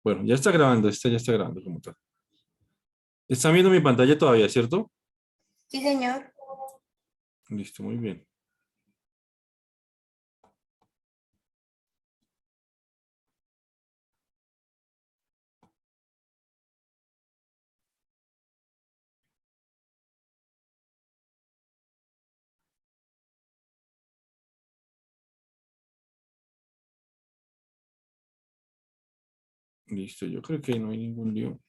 Bueno, ya está grabando, esta ya está grabando como tal. Están viendo mi pantalla todavía, ¿cierto? Sí, señor. Listo, muy bien. Listo, yo creo que no hay ningún lío.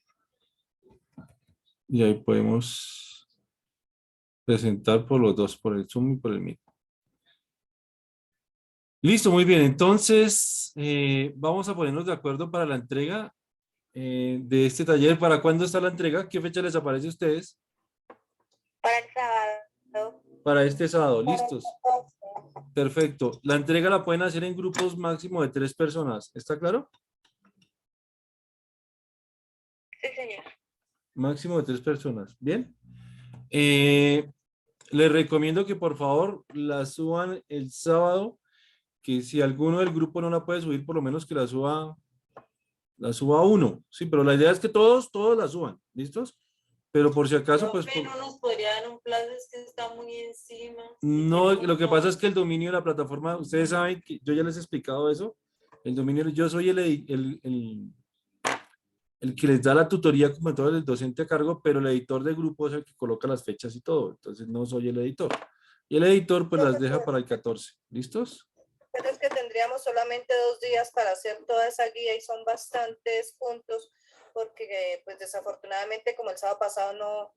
Y ahí podemos presentar por los dos, por el Zoom y por el Meet. Listo, muy bien. Entonces, vamos a ponernos de acuerdo para la entrega de este taller. ¿Para cuándo está la entrega? ¿Qué fecha les aparece a ustedes? Para el sábado. Para este sábado. ¿Listos? Perfecto. La entrega la pueden hacer en grupos máximo de 3 personas. ¿Está claro? Sí, señor. Máximo de 3 personas. ¿Bien? Eh, Les recomiendo que por favor la suban el sábado, que si alguno del grupo no la puede subir, por lo menos que la suba uno. Sí, pero la idea es que todos la suban. ¿Listos? Pero por si acaso, pues Profe, no nos podría dar un plazo, es que está muy encima. Y no, tenemos lo que pasa es todo. que el dominio de la plataforma, ustedes saben que yo ya les he explicado eso. El dominio, yo soy el que les da la tutoría como todo el docente a cargo, pero el editor de grupo es el que coloca las fechas y todo. Entonces no soy el editor. Y el editor pues las deja para el 14. ¿Listos? Pero es que tendríamos solamente 2 días para hacer toda esa guía y son bastantes puntos porque pues desafortunadamente como el sábado pasado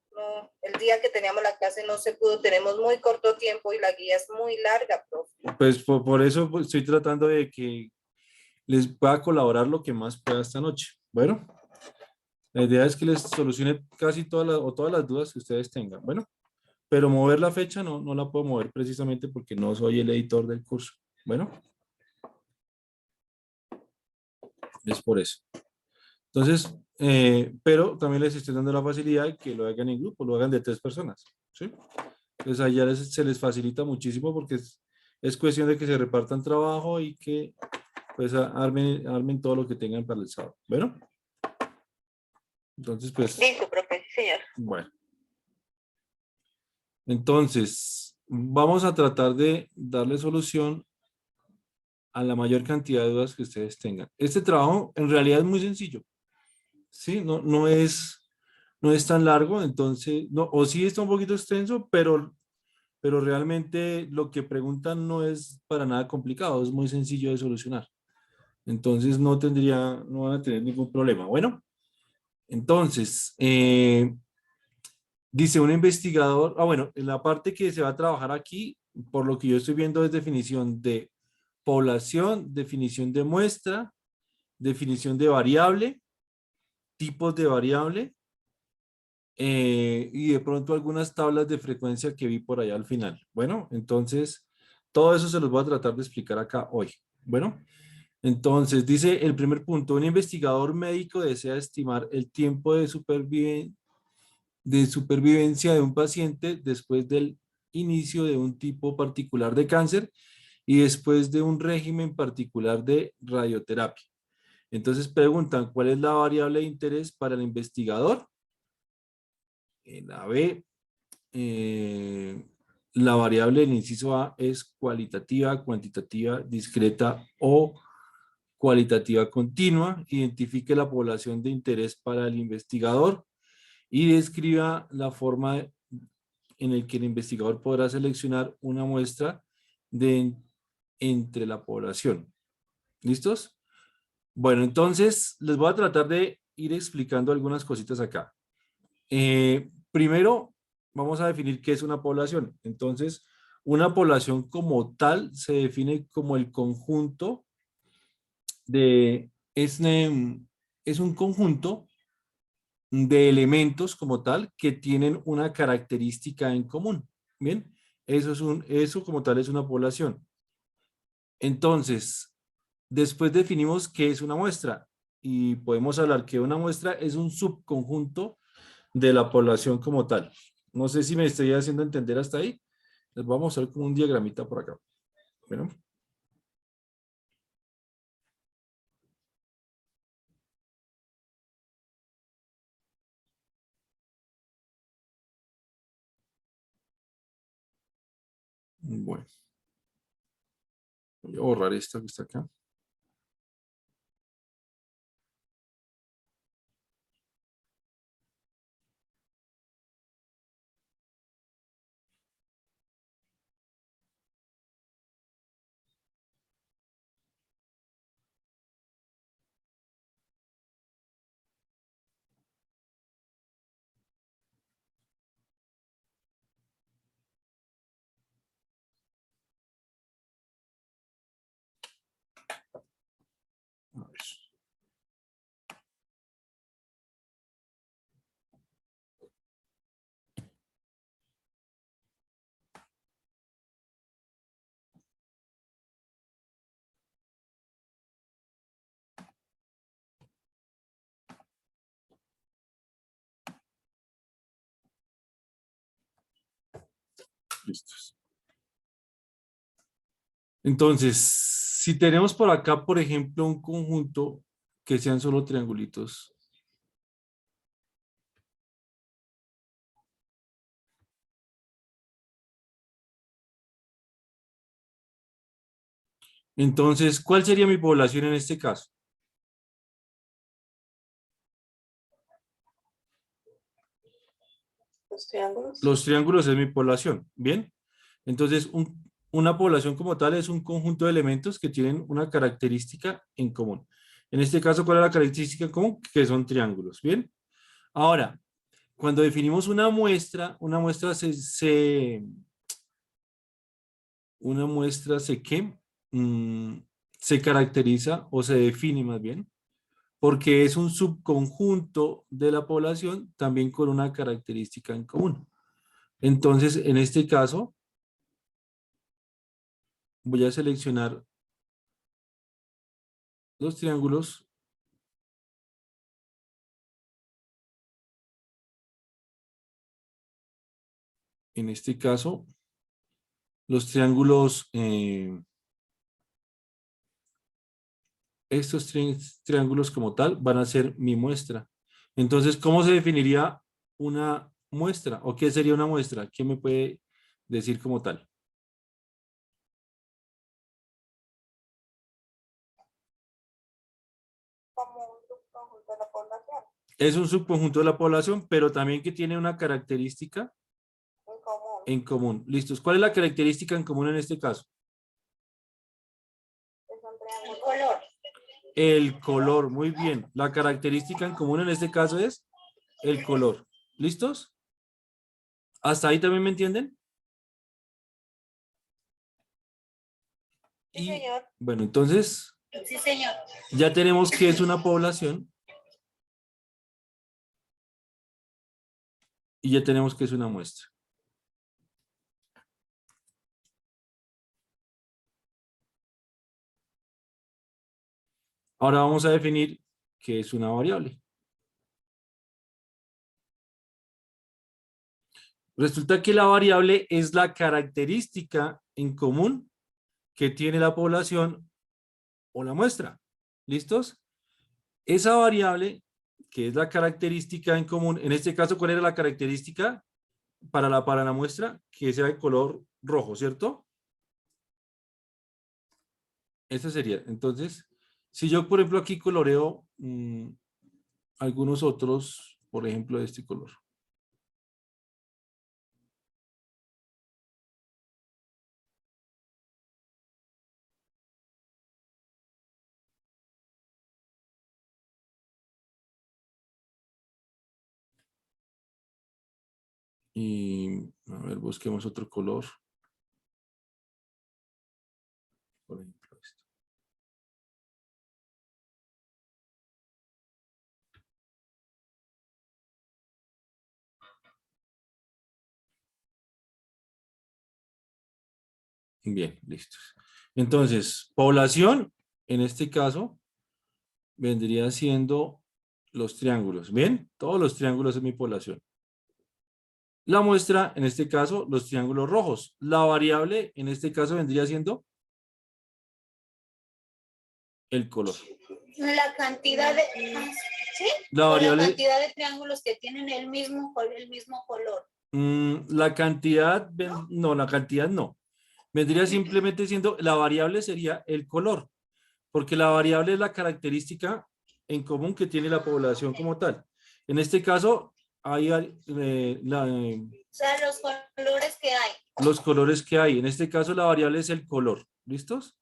el día que teníamos la clase no se pudo, tenemos muy corto tiempo y la guía es muy larga, profe. Pues por eso pues, estoy tratando de que les pueda colaborar lo que más pueda esta noche. Bueno, la idea es que les solucione casi todas las dudas que ustedes tengan. Bueno, pero mover la fecha no la puedo mover precisamente porque no soy el editor del curso. Bueno, es por eso. Entonces, pero también les estoy dando la facilidad de que lo hagan en grupo, lo hagan de 3 personas. ¿Sí? Entonces ahí ya se les facilita muchísimo porque es cuestión de que se repartan trabajo y que pues armen todo lo que tengan para el sábado. Bueno, entonces pues, Listo, profe, sí, señor. bueno. Entonces, vamos a tratar de darle solución a la mayor cantidad de dudas que ustedes tengan. Este trabajo en realidad es muy sencillo. Sí, no es tan largo, entonces, no, o sí está un poquito extenso, pero realmente lo que preguntan no es para nada complicado, es muy sencillo de solucionar. Entonces no van a tener ningún problema. Bueno, entonces, dice un investigador, bueno, en la parte que se va a trabajar aquí, por lo que yo estoy viendo es definición de población, definición de muestra, definición de variable, tipos de variable, y de pronto algunas tablas de frecuencia que vi por allá al final. Bueno, entonces, todo eso se los voy a tratar de explicar acá hoy. Bueno, entonces dice el primer punto, un investigador médico desea estimar el tiempo de supervivencia de un paciente después del inicio de un tipo particular de cáncer y después de un régimen particular de radioterapia. Entonces preguntan, ¿cuál es la variable de interés para el investigador? En la B, la variable del inciso A es cualitativa, cuantitativa, discreta o cualitativa continua. Identifique la población de interés para el investigador y describa la forma en la que el investigador podrá seleccionar una muestra de entre la población. ¿Listos? Bueno, entonces les voy a tratar de ir explicando algunas cositas acá. Primero, vamos a definir qué es una población. Entonces, una población como tal se define como el conjunto de, es un conjunto de elementos como tal que tienen una característica en común. Bien, eso como tal es una población. Entonces, después definimos qué es una muestra y podemos hablar que una muestra es un subconjunto de la población como tal. No sé si me estoy haciendo entender hasta ahí. Les vamos a mostrar como un diagramita por acá. Bueno. Bueno. Voy a borrar esta que está acá. A ver. Listos. Entonces, si tenemos por acá, por ejemplo, un conjunto que sean solo triangulitos. Entonces, ¿cuál sería mi población en este caso? Los triángulos. Los triángulos es mi población, ¿bien? Entonces, una población como tal es un conjunto de elementos que tienen una característica en común. En este caso, ¿cuál es la característica en común? Que son triángulos, ¿bien? Ahora, cuando definimos una muestra ¿qué? Se caracteriza o se define más bien porque es un subconjunto de la población también con una característica en común. Entonces, en este caso, voy a seleccionar los triángulos. En este caso, los triángulos, estos triángulos como tal van a ser mi muestra. Entonces, ¿cómo se definiría una muestra? ¿O qué sería una muestra? ¿Quién me puede decir como tal? Como un subconjunto de la población. Es un subconjunto de la población, pero también que tiene una característica En común. en común. ¿Listos? ¿Cuál es la característica en común en este caso? Es un triángulo. Color. El color, muy bien. La característica en común en este caso es el color. ¿Listos? ¿Hasta ahí también me entienden? Sí, señor. Bueno, entonces Sí, señor. ya tenemos que es una población y ya tenemos que es una muestra. Ahora vamos a definir qué es una variable. Resulta que la variable es la característica en común que tiene la población o la muestra. ¿Listos? Esa variable, que es la característica en común, en este caso, ¿cuál era la característica para la muestra? Que sea de color rojo, ¿cierto? Esa sería. Entonces, si yo, por ejemplo, aquí coloreo algunos otros, por ejemplo, de este color. Y, a ver, busquemos otro color. Por ejemplo, esto. Bien, listos. Entonces, población, en este caso, vendría siendo los triángulos. ¿Bien? Todos los triángulos en mi población. La muestra, en este caso, los triángulos rojos. La variable, en este caso, vendría siendo el color. La cantidad de, ¿sí? La O variable, la cantidad de triángulos que tienen el mismo color. la cantidad, no, la cantidad no. Vendría simplemente siendo, la variable sería el color, porque la variable es la característica en común que tiene la población como tal. En este caso, hay O sea, los colores que hay. los colores que hay. En este caso, la variable es el color. ¿Listos?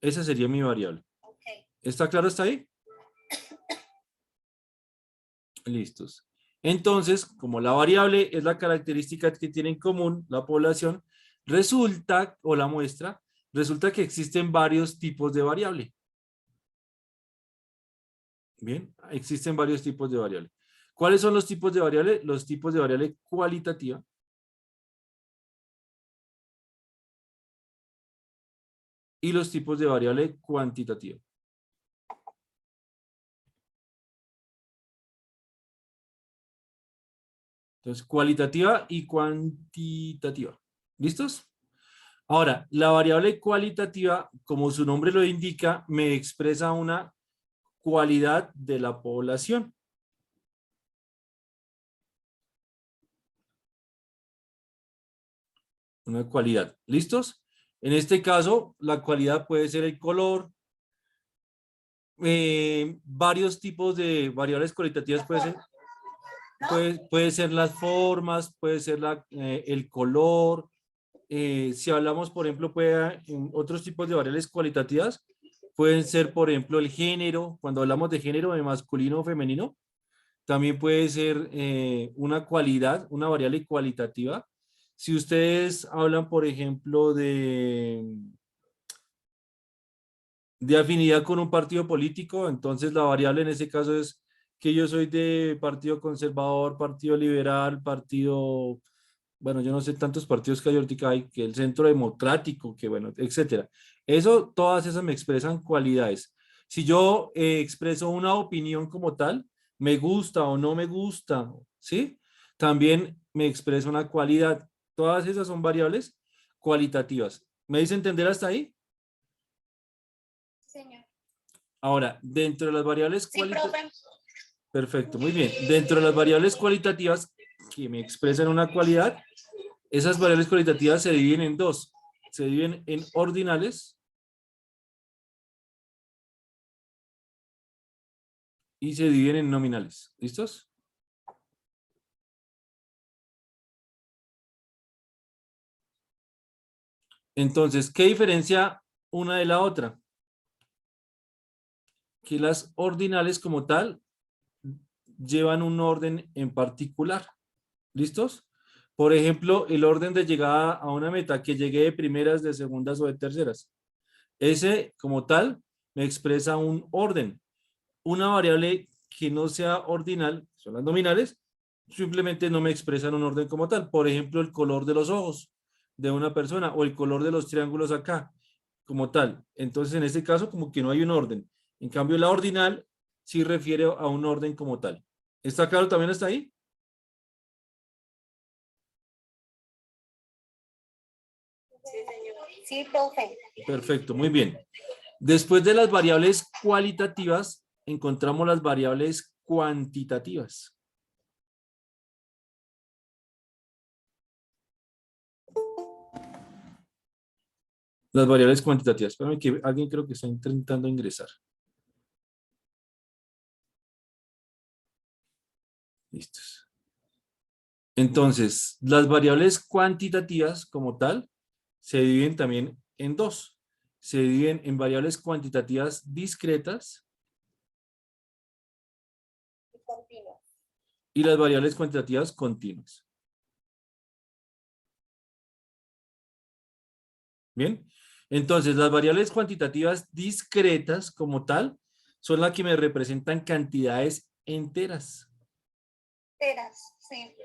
Esa sería mi variable. Ok. ¿Está claro hasta ahí? Listos. Entonces, como la variable es la característica que tiene en común la población, resulta, o la muestra, resulta que existen varios tipos de variable. Bien, existen varios tipos de variable. ¿Cuáles son los tipos de variable? Los tipos de variable cualitativa. Y los tipos de variable cuantitativa. Entonces, cualitativa y cuantitativa. ¿Listos? Ahora, la variable cualitativa, como su nombre lo indica, me expresa una cualidad de la población. Una cualidad. ¿Listos? En este caso, la cualidad puede ser el color, varios tipos de variables cualitativas puede ser las formas, puede ser el color. Si hablamos, por ejemplo, en otros tipos de variables cualitativas, pueden ser, por ejemplo, el género. Cuando hablamos de género, de masculino o femenino, también puede ser una cualidad, una variable cualitativa. Si ustedes hablan, por ejemplo, de afinidad con un partido político, entonces la variable en ese caso es que yo soy de partido conservador, partido liberal, partido, bueno, yo no sé tantos partidos que hay ahorita, hay que el centro democrático, que bueno, etcétera. Eso, todas esas me expresan cualidades. Si yo expreso una opinión como tal, me gusta o no me gusta, ¿sí? También me expresa una cualidad. Todas esas son variables cualitativas. ¿Me dice entender hasta ahí? Señor. Ahora, dentro de las variables Sí, profe. perfecto, muy bien. Dentro de las variables cualitativas que me expresan una cualidad, esas variables cualitativas se dividen en dos. Se dividen en ordinales y se dividen en nominales. ¿Listos? Entonces, ¿qué diferencia una de la otra? Que las ordinales como tal llevan un orden en particular. ¿Listos? Por ejemplo, el orden de llegada a una meta, que llegue de primeras, de segundas o de terceras. Ese, como tal, me expresa un orden. Una variable que no sea ordinal, son las nominales, simplemente no me expresan un orden como tal. Por ejemplo, el color de los ojos de una persona o el color de los triángulos acá, como tal. Entonces, en este caso, como que no hay un orden. En cambio, la ordinal sí refiere a un orden como tal. ¿Está claro también hasta ahí? Sí, señor. Sí, profe. Perfecto, muy bien. Después de las variables cualitativas, encontramos las variables cuantitativas. Las variables cuantitativas. Espérame que alguien creo que está intentando ingresar. Listos. Entonces, las variables cuantitativas como tal se dividen también en dos. Se dividen en variables cuantitativas discretas Continuo. y las variables cuantitativas continuas. Bien. Entonces, las variables cuantitativas discretas como tal son las que me representan cantidades enteras. Teras, sí.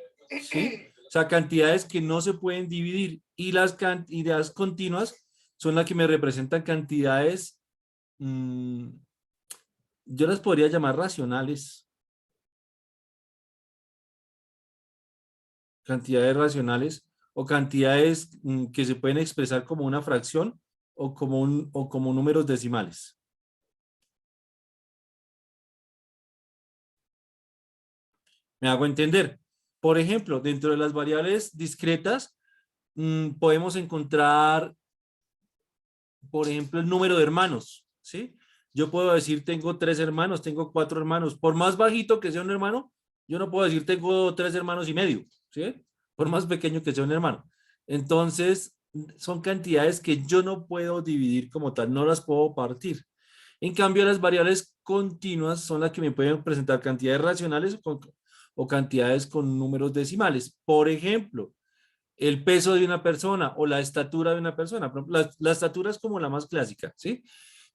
¿Sí? O sea, cantidades que no se pueden dividir, y las cantidades continuas son las que me representan cantidades, yo las podría llamar racionales. Cantidades racionales o cantidades que se pueden expresar como una fracción o como números decimales. ¿Me hago entender? Por ejemplo, dentro de las variables discretas podemos encontrar por ejemplo, el número de hermanos, ¿sí? Yo puedo decir tengo 3 hermanos, tengo 4 hermanos. Por más bajito que sea un hermano, yo no puedo decir tengo 3 hermanos y medio, ¿sí? Por más pequeño que sea un hermano. Entonces, son cantidades que yo no puedo dividir como tal, no las puedo partir. En cambio, las variables continuas son las que me pueden presentar cantidades racionales o cantidades con números decimales. Por ejemplo, el peso de una persona o la estatura de una persona. Por ejemplo, la estatura es como la más clásica, ¿sí?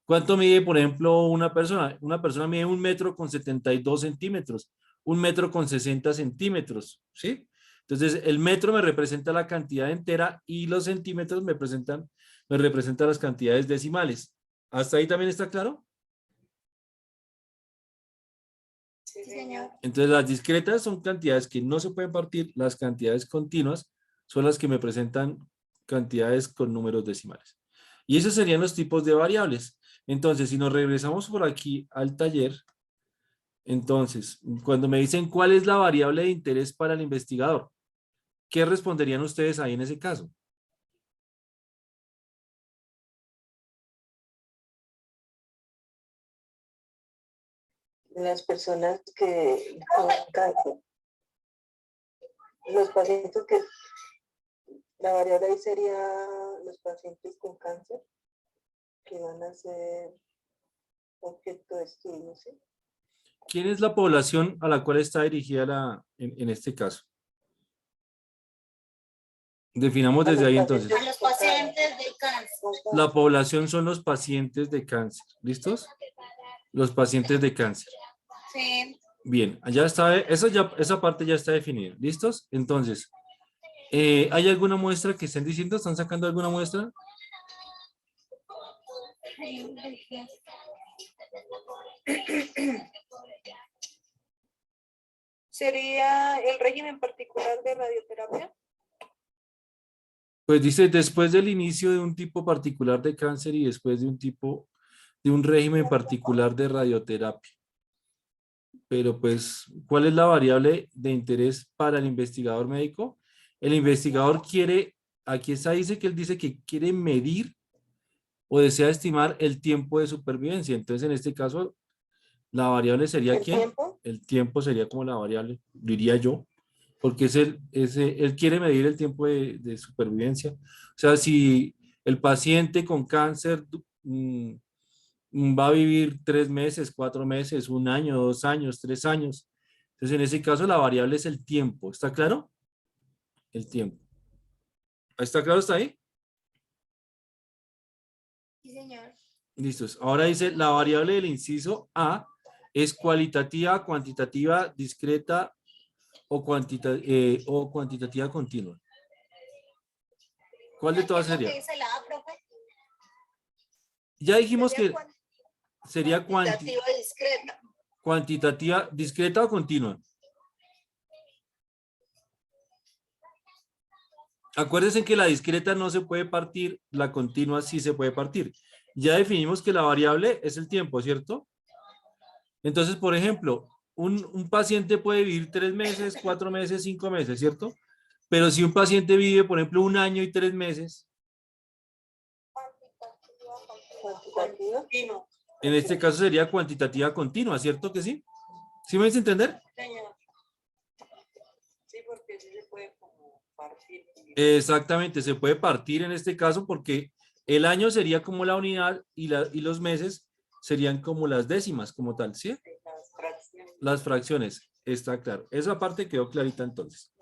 ¿Cuánto mide, por ejemplo, una persona? Una persona mide 1 metro con 72 centímetros, 1 metro con 60 centímetros, ¿sí? Entonces, el metro me representa la cantidad entera y los centímetros me representan las cantidades decimales. ¿Hasta ahí también está claro? Sí, señor. Entonces, las discretas son cantidades que no se pueden partir, las cantidades continuas son las que me presentan cantidades con números decimales. Y esos serían los tipos de variables. Entonces, si nos regresamos por aquí al taller, entonces, cuando me dicen cuál es la variable de interés para el investigador, ¿qué responderían ustedes ahí en ese caso? Las personas que con cáncer, los pacientes que, la variable ahí sería los pacientes con cáncer que van a ser objeto de estudio, ¿sí? ¿Quién es la población a la cual está dirigida en este caso? Definamos A desde los ahí pacientes entonces. A los pacientes de cáncer. La población son los pacientes de cáncer. ¿Listos? Los pacientes de cáncer. Sí. Bien, allá está, esa parte ya está definida. ¿Listos? Entonces, ¿hay alguna muestra que estén diciendo? ¿Están sacando alguna muestra? ¿Sería el régimen particular de radioterapia? Pues dice, después del inicio de un tipo particular de cáncer y después de un régimen particular de radioterapia. Pero pues, ¿cuál es la variable de interés para el investigador médico? El investigador quiere, aquí está, dice que él dice que quiere medir o desea estimar el tiempo de supervivencia. Entonces, en este caso, la variable sería ¿El ¿quién? tiempo? El tiempo sería como la variable, diría yo, porque él quiere medir el tiempo de supervivencia. O sea, si el paciente con cáncer va a vivir 3 meses, 4 meses, 1 año, 2 años, 3 años. Entonces, en ese caso, la variable es el tiempo. ¿Está claro? El tiempo. ¿Está claro? ¿Está ahí? Sí, señor. Listos. Ahora dice, la variable del inciso A es cualitativa, cuantitativa, discreta o cuantitativa continua. ¿Cuál de todas ¿Qué es lo sería? que dice la A, profe? Ya dijimos Sería que sería cuantitativa discreta. cuantitativa, discreta o continua. Acuérdense que la discreta no se puede partir, la continua sí se puede partir. Ya definimos que la variable es el tiempo, ¿cierto? Entonces, por ejemplo, un paciente puede vivir 3 meses, 4 meses, 5 meses, ¿cierto? Pero si un paciente vive, por ejemplo, 1 año y 3 meses, ¿Cuantitativa? en este caso sería cuantitativa continua, ¿cierto que sí? ¿Sí me hice entender? Señor. Sí, porque sí se puede como partir. Exactamente, se puede partir en este caso porque el año sería como la unidad y los meses serían como las décimas, como tal, ¿sí? Las fracciones. Las fracciones, está claro. Esa parte quedó clarita entonces.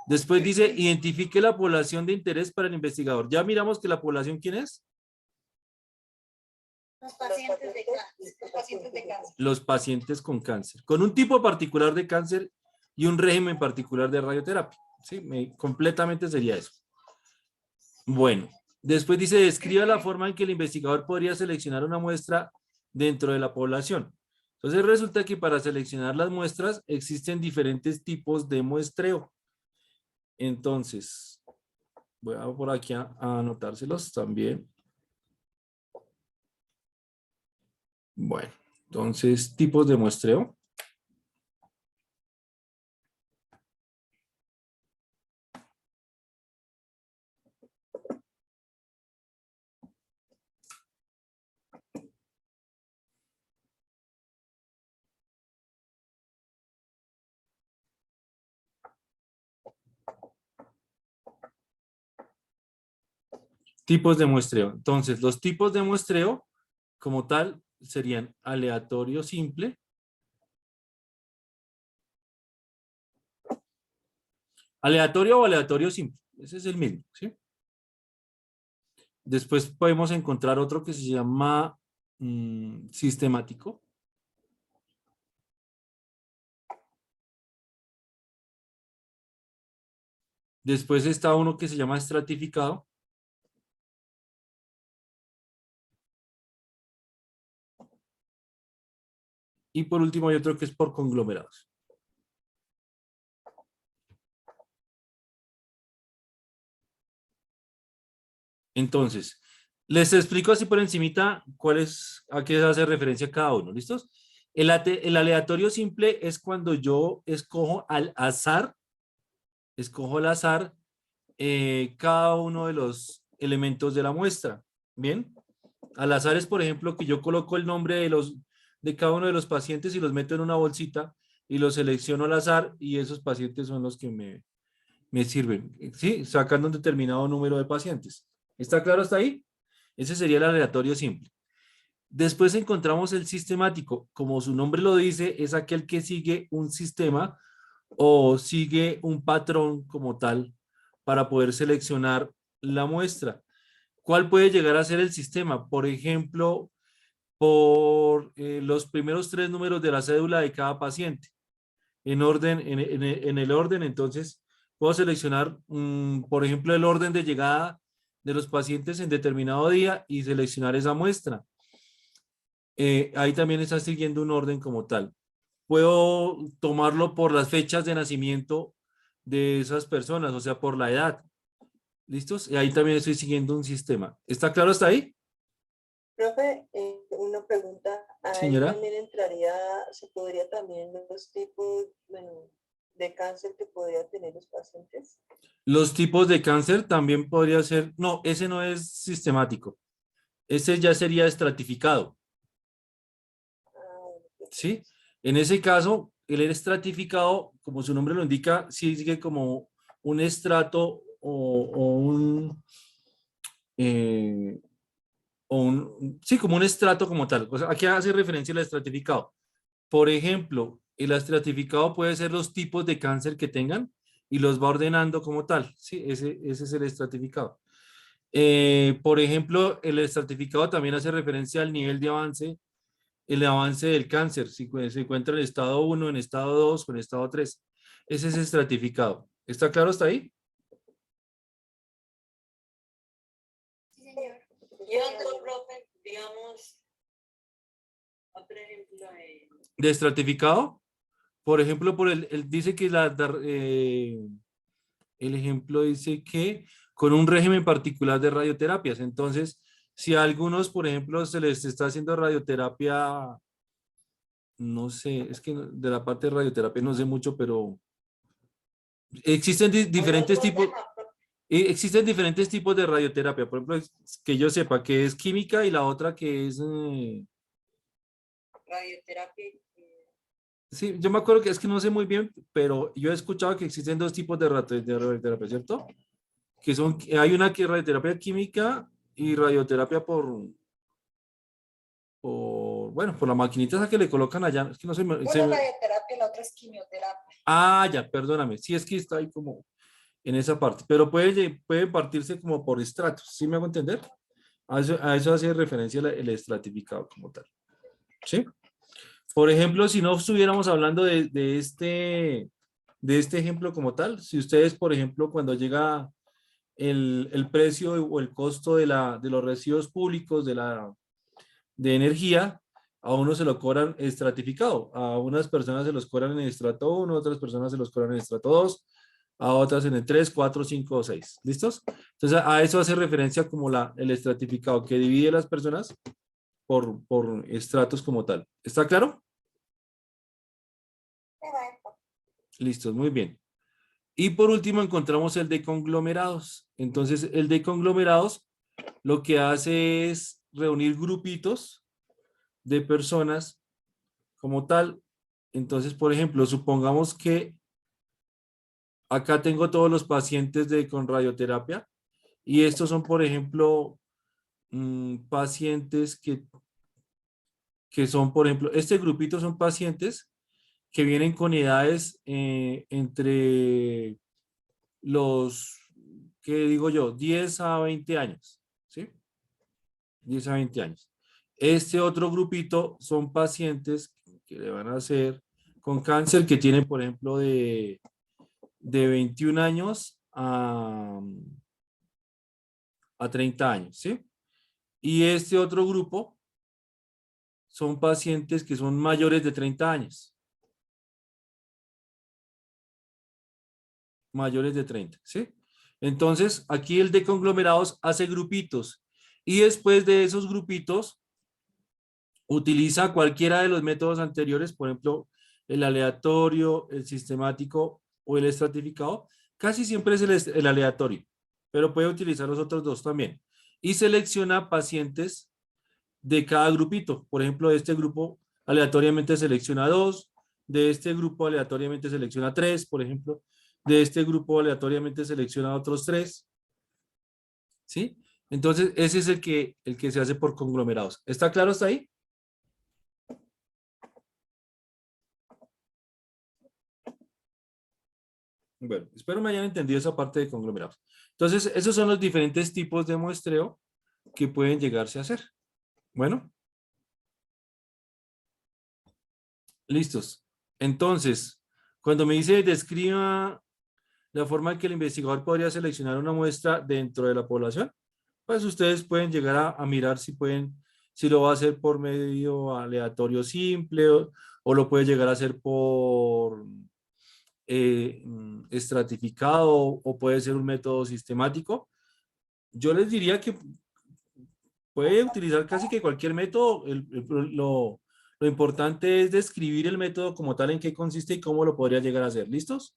Después dice, identifique la población de interés para el investigador. Ya miramos que la población, ¿quién es? Los pacientes de cáncer. Los pacientes de cáncer. Los pacientes con cáncer, con un tipo particular de cáncer y un régimen particular de radioterapia. ¿Sí? Completamente sería eso. Bueno, después dice, describa la forma en que el investigador podría seleccionar una muestra dentro de la población. Entonces resulta que para seleccionar las muestras existen diferentes tipos de muestreo. Entonces, voy a por aquí a anotárselos también. Bueno, entonces, tipos de muestreo. Tipos de muestreo. Entonces, los tipos de muestreo como tal serían aleatorio simple, aleatorio o aleatorio simple. Ese es el mismo, ¿sí? Después podemos encontrar otro que se llama sistemático. Después está uno que se llama estratificado. Y por último hay otro que es por conglomerados. Entonces, les explico así por encimita a qué hace referencia cada uno. ¿Listos? El aleatorio simple es cuando yo escojo al azar cada uno de los elementos de la muestra. ¿Bien? Al azar es, por ejemplo, que yo coloco el nombre de cada uno de los pacientes y los meto en una bolsita y los selecciono al azar y esos pacientes son los que me sirven. ¿Sí? Sacando un determinado número de pacientes. ¿Está claro hasta ahí? Ese sería el aleatorio simple. Después encontramos el sistemático. Como su nombre lo dice, es aquel que sigue un sistema o sigue un patrón como tal para poder seleccionar la muestra. ¿Cuál puede llegar a ser el sistema? Por ejemplo, por los primeros 3 números de la cédula de cada paciente. En el orden, entonces, puedo seleccionar, por ejemplo, el orden de llegada de los pacientes en determinado día y seleccionar esa muestra. Ahí también está siguiendo un orden como tal. Puedo tomarlo por las fechas de nacimiento de esas personas, o sea, por la edad. ¿Listos? Y ahí también estoy siguiendo un sistema. ¿Está claro hasta ahí? Profe, una pregunta. Ahí Señora. también entraría, se podría también los tipos, bueno, de cáncer que podrían tener los pacientes. Los tipos de cáncer también podría ser, no, ese no es sistemático. Ese ya sería estratificado. ¿Sí? En ese caso, el estratificado, como su nombre lo indica, sigue como un estrato sí, como un estrato como tal. O sea, aquí hace referencia al estratificado. Por ejemplo, el estratificado puede ser los tipos de cáncer que tengan y los va ordenando como tal. Sí, ese es el estratificado. Por ejemplo, el estratificado también hace referencia al nivel de avance, el avance del cáncer, si se encuentra en estado 1, en estado 2 o en estado 3. Ese es estratificado. ¿Está claro hasta ahí? Sí, señor. Y otro, profe, digamos, otro ejemplo de... De estratificado, por ejemplo, dice que el ejemplo dice que con un régimen particular de radioterapias. Entonces, si a algunos, por ejemplo, se les está haciendo radioterapia, no sé, es que de la parte de radioterapia no sé mucho, pero existen diferentes tipos. Existen diferentes tipos de radioterapia. Por ejemplo, que yo sepa que es química y la otra que es... radioterapia. sí, yo me acuerdo que es que no sé muy bien, pero yo he escuchado que existen 2 tipos de radioterapia, ¿cierto? Hay una que es radioterapia química y radioterapia bueno, por la maquinita esa que le colocan allá. Es que no sé. Una es radioterapia y la otra es quimioterapia. Ah, ya, perdóname. Sí, es que está ahí como en esa parte, pero puede partirse como por estratos. ¿Sí me hago entender? A eso hace referencia el estratificado como tal. ¿Sí? Por ejemplo, si no estuviéramos hablando de este ejemplo como tal, si ustedes, por ejemplo, cuando llega el precio o el costo de los residuos públicos de energía, a uno se lo cobran estratificado, a unas personas se los cobran en estrato 1, a otras personas se los cobran en estrato 2, a otras en el 3, 4, 5 o 6. ¿Listos? Entonces a eso hace referencia como el estratificado, que divide a las personas por estratos como tal. ¿Está claro? Listos, muy bien. Y por último encontramos el de conglomerados. Entonces el de conglomerados lo que hace es reunir grupitos de personas como tal. Entonces, por ejemplo, supongamos que acá tengo todos los pacientes con radioterapia Y estos son, por ejemplo, pacientes que son, por ejemplo, este grupito son pacientes que vienen con edades entre los, ¿qué digo yo? 10 a 20 años, ¿sí? 10 a 20 años. Este otro grupito son pacientes que le van a hacer con cáncer que tienen, por ejemplo, de 21 años a 30 años, ¿sí? Y este otro grupo son pacientes que son mayores de 30 años. Mayores de 30, ¿sí? Entonces, aquí el de conglomerados hace grupitos y después de esos grupitos utiliza cualquiera de los métodos anteriores, por ejemplo, el aleatorio, el sistemático o el estratificado. Casi siempre es el aleatorio, pero puede utilizar los otros dos también. Y selecciona pacientes de cada grupito. Por ejemplo, de este grupo aleatoriamente selecciona 2, de este grupo aleatoriamente selecciona 3, por ejemplo, de este grupo aleatoriamente selecciona otros 3, ¿sí? Entonces, ese es el que se hace por conglomerados. ¿Está claro hasta ahí? Bueno, espero me hayan entendido esa parte de conglomerados. Entonces, esos son los diferentes tipos de muestreo que pueden llegarse a hacer. Bueno. Listos. Entonces, cuando me dice describa la forma en que el investigador podría seleccionar una muestra dentro de la población, pues ustedes pueden llegar a mirar si lo va a hacer por medio aleatorio simple o lo puede llegar a hacer por estratificado o puede ser un método sistemático. Yo les diría que puede utilizar casi que cualquier método. Lo importante es describir el método como tal, en qué consiste y cómo lo podría llegar a hacer. ¿Listos?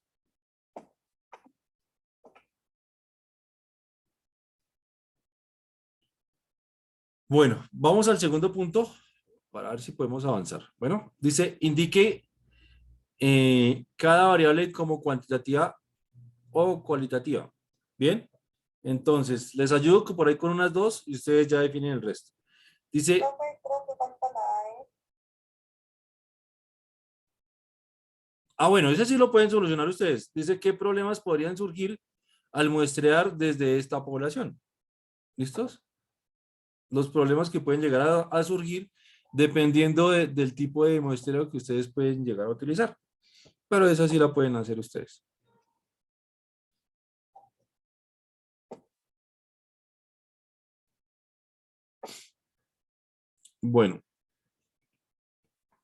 Bueno, vamos al segundo punto para ver si podemos avanzar. Bueno, dice, indique cada variable como cuantitativa o cualitativa. Bien, entonces les ayudo por ahí con unas dos y ustedes ya definen el resto. Dice, Profe, creo que falta la E. bueno, ese sí lo pueden solucionar ustedes. Dice qué problemas podrían surgir al muestrear desde esta población. ¿Listos? Los problemas que pueden llegar a surgir dependiendo del tipo de muestreo que ustedes pueden llegar a utilizar. Pero esa sí la pueden hacer ustedes. Bueno.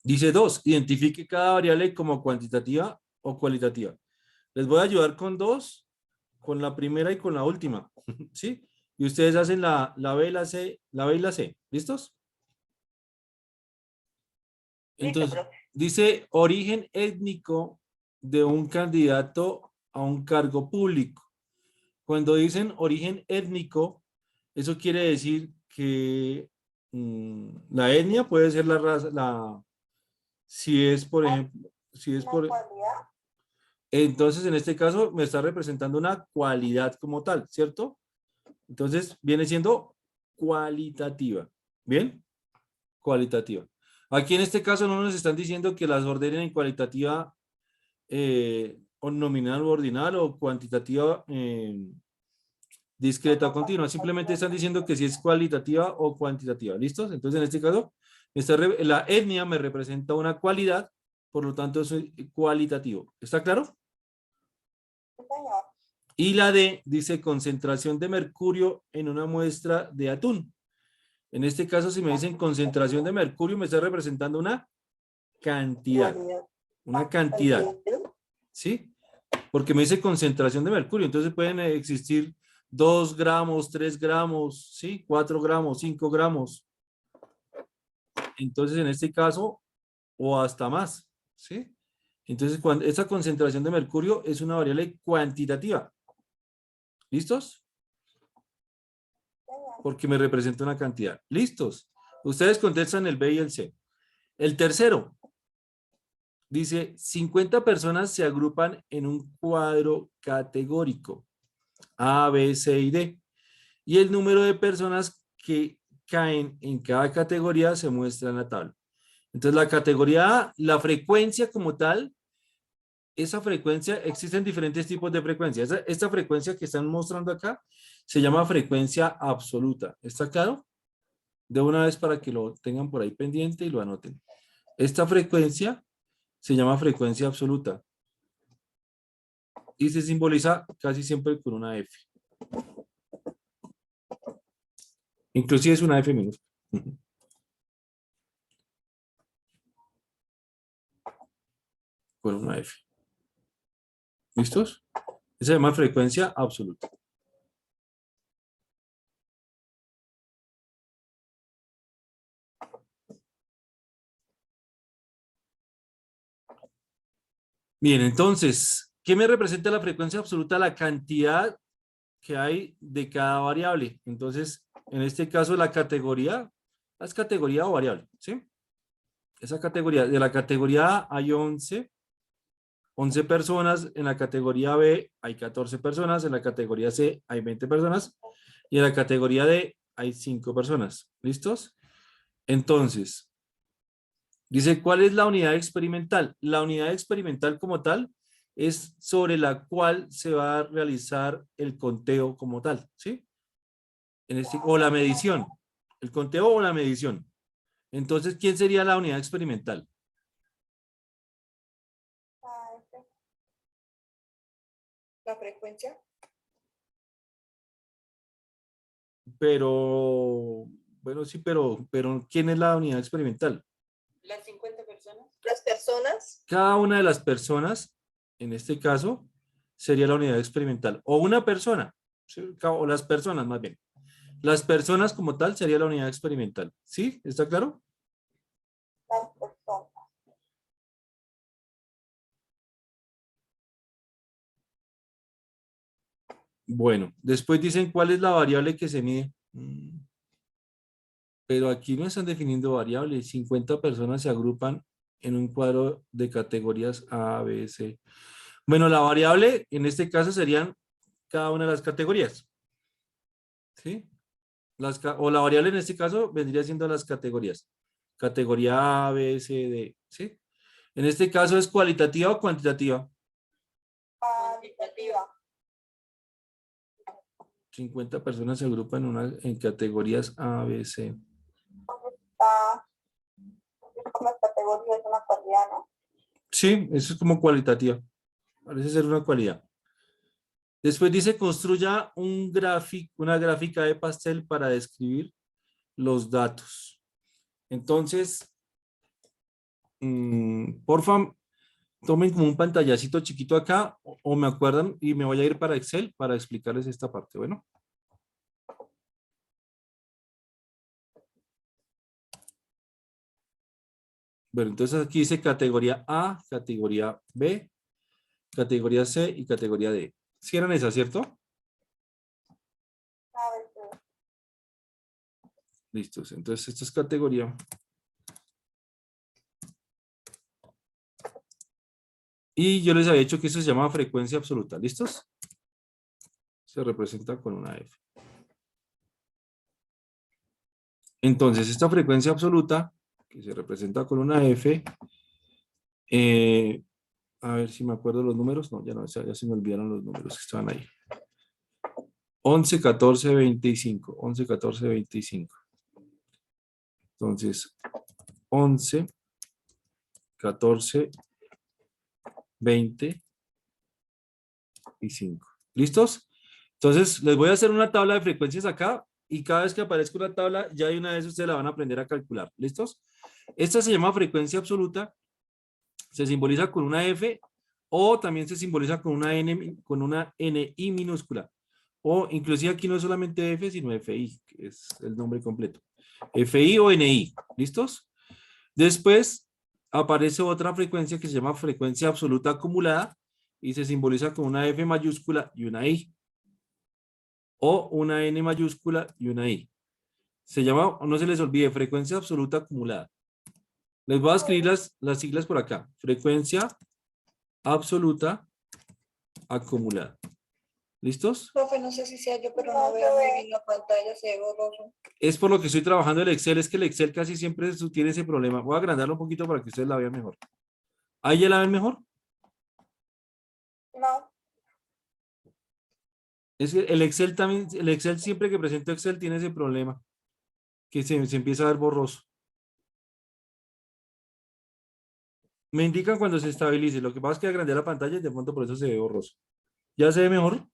Dice 2, identifique cada variable como cuantitativa o cualitativa. Les voy a ayudar con 2, con la primera y con la última, ¿sí? Y ustedes hacen la B y la C, la B y la C. ¿Listos? Entonces, dice origen étnico de un candidato a un cargo público. Cuando dicen origen étnico, eso quiere decir que la etnia puede ser la raza, si es, por ejemplo, entonces en este caso me está representando una cualidad como tal, ¿cierto? Entonces viene siendo cualitativa. ¿Bien? Cualitativa. Aquí en este caso no nos están diciendo que las ordenen en cualitativa o nominal o ordinal o cuantitativa discreta o continua. Simplemente están diciendo que si es cualitativa o cuantitativa. ¿Listos? Entonces en este caso la etnia me representa una cualidad, por lo tanto es cualitativo. ¿Está claro? Y la D dice concentración de mercurio en una muestra de atún. En este caso, si me dicen concentración de mercurio, me está representando una cantidad. Una cantidad. ¿Sí? Porque me dice concentración de mercurio. Entonces pueden existir 2 gramos, 3 gramos, ¿sí? 4 gramos, 5 gramos. Entonces, en este caso, o hasta más, ¿sí? Entonces, esa concentración de mercurio es una variable cuantitativa. ¿Listos? Porque me representa una cantidad. ¿Listos? Ustedes contestan el B y el C. El tercero dice, 50 personas se agrupan en un cuadro categórico A, B, C y D. y el número de personas que caen en cada categoría se muestra en la tabla. Entonces la categoría A, la frecuencia como tal, esa frecuencia, existen diferentes tipos de frecuencia. Esta frecuencia que están mostrando acá se llama frecuencia absoluta. ¿Está claro? De una vez para que lo tengan por ahí pendiente y lo anoten. Esta frecuencia se llama frecuencia absoluta y se simboliza casi siempre con una F. Inclusive es una F minúscula. Con una F. ¿Listos? Esa se llama frecuencia absoluta. Bien, entonces, ¿qué me representa la frecuencia absoluta? La cantidad que hay de cada variable. Entonces, en este caso, la categoría, ¿es categoría o variable? ¿Sí? Esa categoría, de la categoría A hay 11 personas, en la categoría B hay 14 personas, en la categoría C hay 20 personas y en la categoría D hay 5 personas. ¿Listos? Entonces, dice, ¿cuál es la unidad experimental? La unidad experimental como tal es sobre la cual se va a realizar el conteo como tal, ¿sí? O la medición. El conteo o la medición. Entonces, ¿quién sería la unidad experimental? La frecuencia. Pero, bueno, sí, pero ¿quién es la unidad experimental? Las 50 personas. Las personas. Cada una de las personas, en este caso, sería la unidad experimental. O una persona, ¿sí? O las personas más bien. Las personas como tal sería la unidad experimental. ¿Sí? ¿Está claro? Las personas. Bueno, después dicen cuál es la variable que se mide. Pero aquí no están definiendo variables. 50 personas se agrupan en un cuadro de categorías A, B, C. Bueno, la variable en este caso serían cada una de las categorías. ¿Sí? O la variable en este caso vendría siendo las categorías. Categoría A, B, C, D. ¿Sí? En este caso es cualitativa o cuantitativa. Cuantitativa. 50 personas se agrupan en categorías A, B, C. Las categorías, una cualidad, ¿no? Sí, eso es como cualitativa. Parece ser una cualidad. Después dice, construya una gráfica de pastel para describir los datos. Entonces, porfa, tomen como un pantallacito chiquito acá o me acuerdan y me voy a ir para Excel para explicarles esta parte. Bueno. Bueno, entonces aquí dice categoría A, categoría B, categoría C y categoría D. ¿Sí eran esas, cierto? Listos. Entonces, esta es categoría. Y yo les había dicho que eso se llama frecuencia absoluta. ¿Listos? Se representa con una F. Entonces, esta frecuencia absoluta, que se representa con una F, a ver si me acuerdo los números. No, ya se me olvidaron los números que estaban ahí. 11, 14, 25. 11, 14, 25. Entonces, 11, 14, 20 y 5. ¿Listos? Entonces, les voy a hacer una tabla de frecuencias acá y cada vez que aparezca una tabla, ya de una vez ustedes la van a aprender a calcular. ¿Listos? Esta se llama frecuencia absoluta. Se simboliza con una F o también se simboliza con una NI minúscula. O inclusive aquí no es solamente F, sino FI, que es el nombre completo. FI o NI. ¿Listos? Después aparece otra frecuencia que se llama frecuencia absoluta acumulada y se simboliza con una F mayúscula y una I. O una N mayúscula y una I. Se llama, no se les olvide, frecuencia absoluta acumulada. Les voy a escribir las siglas por acá. Frecuencia absoluta acumulada. ¿Listos? Profe, no sé si sea yo, pero no veo muy bien la pantalla, se ve borroso. Es por lo que estoy trabajando el Excel, es que el Excel casi siempre tiene ese problema. Voy a agrandarlo un poquito para que ustedes la vean mejor. ¿Ahí ya la ven mejor? No. Es que el Excel también, el Excel siempre que presento Excel tiene ese problema, que se empieza a ver borroso. Me indican cuando se estabilice. Lo que pasa es que agrandé la pantalla y de pronto por eso se ve borroso. ¿Ya se ve mejor?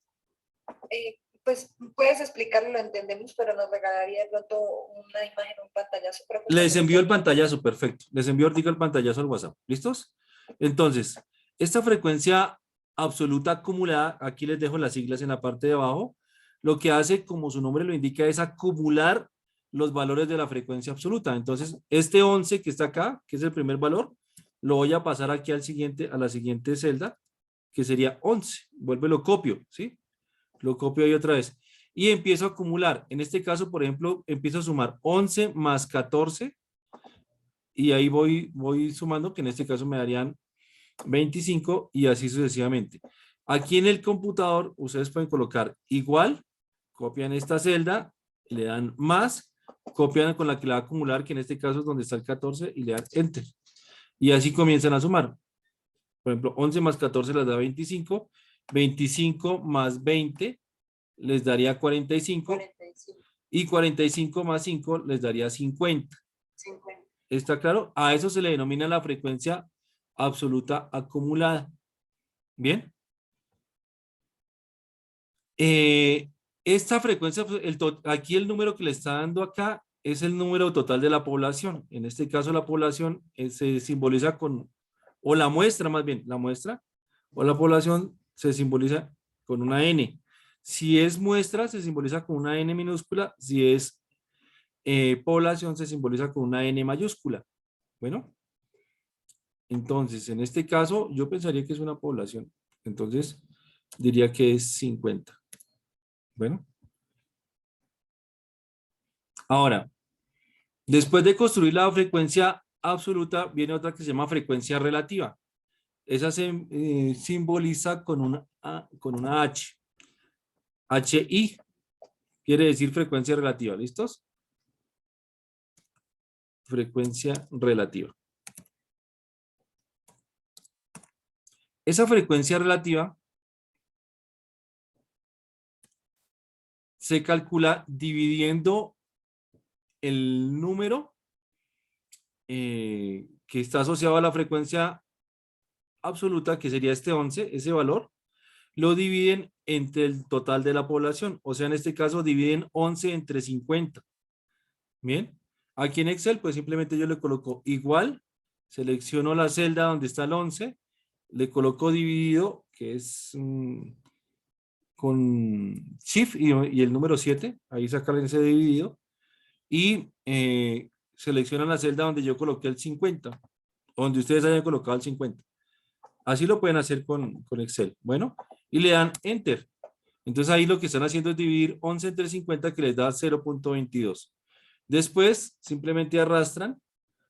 Pues puedes explicarlo, lo entendemos, pero nos regalaría de pronto una imagen, un pantallazo. Les envío el pantallazo, perfecto. Les envío ahorita el pantallazo al WhatsApp. ¿Listos? Entonces, esta frecuencia absoluta acumulada, aquí les dejo las siglas en la parte de abajo, lo que hace, como su nombre lo indica, es acumular los valores de la frecuencia absoluta. Entonces, este 11 que está acá, que es el primer valor, lo voy a pasar aquí al siguiente, a la siguiente celda, que sería 11. Vuelvo y lo copio, ¿sí? Lo copio ahí otra vez. Y empiezo a acumular. En este caso, por ejemplo, empiezo a sumar 11 más 14 y ahí voy sumando, que en este caso me darían 25 y así sucesivamente. Aquí en el computador ustedes pueden colocar igual, copian esta celda, le dan más, copian con la que la va a acumular, que en este caso es donde está el 14 y le dan enter. Y así comienzan a sumar. Por ejemplo, 11 más 14 les da 25, 25 más 20 les daría 45, 45. y 45 más 5 les daría 50. 50. ¿Está claro? A eso se le denomina la frecuencia absoluta acumulada. Bien. Esta frecuencia, aquí el número que le está dando acá es el número total de la población. En este caso la población se simboliza con, o la muestra más bien, la muestra o la población se simboliza con una N. Si es muestra, se simboliza con una N minúscula. Si es población, se simboliza con una N mayúscula. Bueno, entonces, en este caso, yo pensaría que es una población. Entonces, diría que es 50. Bueno. Ahora, después de construir la frecuencia absoluta, viene otra que se llama frecuencia relativa. Esa se simboliza con una H. HI quiere decir frecuencia relativa. ¿Listos? Frecuencia relativa. Esa frecuencia relativa se calcula dividiendo el número que está asociado a la frecuencia absoluta, que sería este 11, ese valor, lo dividen entre el total de la población. O sea, en este caso dividen 11 entre 50. Bien. Aquí en Excel, pues simplemente yo le coloco igual, selecciono la celda donde está el 11, le coloco dividido, que es con Shift y el número 7, ahí sacan ese dividido, y seleccionan la celda donde yo coloqué el 50, donde ustedes hayan colocado el 50. Así lo pueden hacer con Excel. Bueno, y le dan Enter. Entonces ahí lo que están haciendo es dividir 11 entre 50, que les da 0.22. Después simplemente arrastran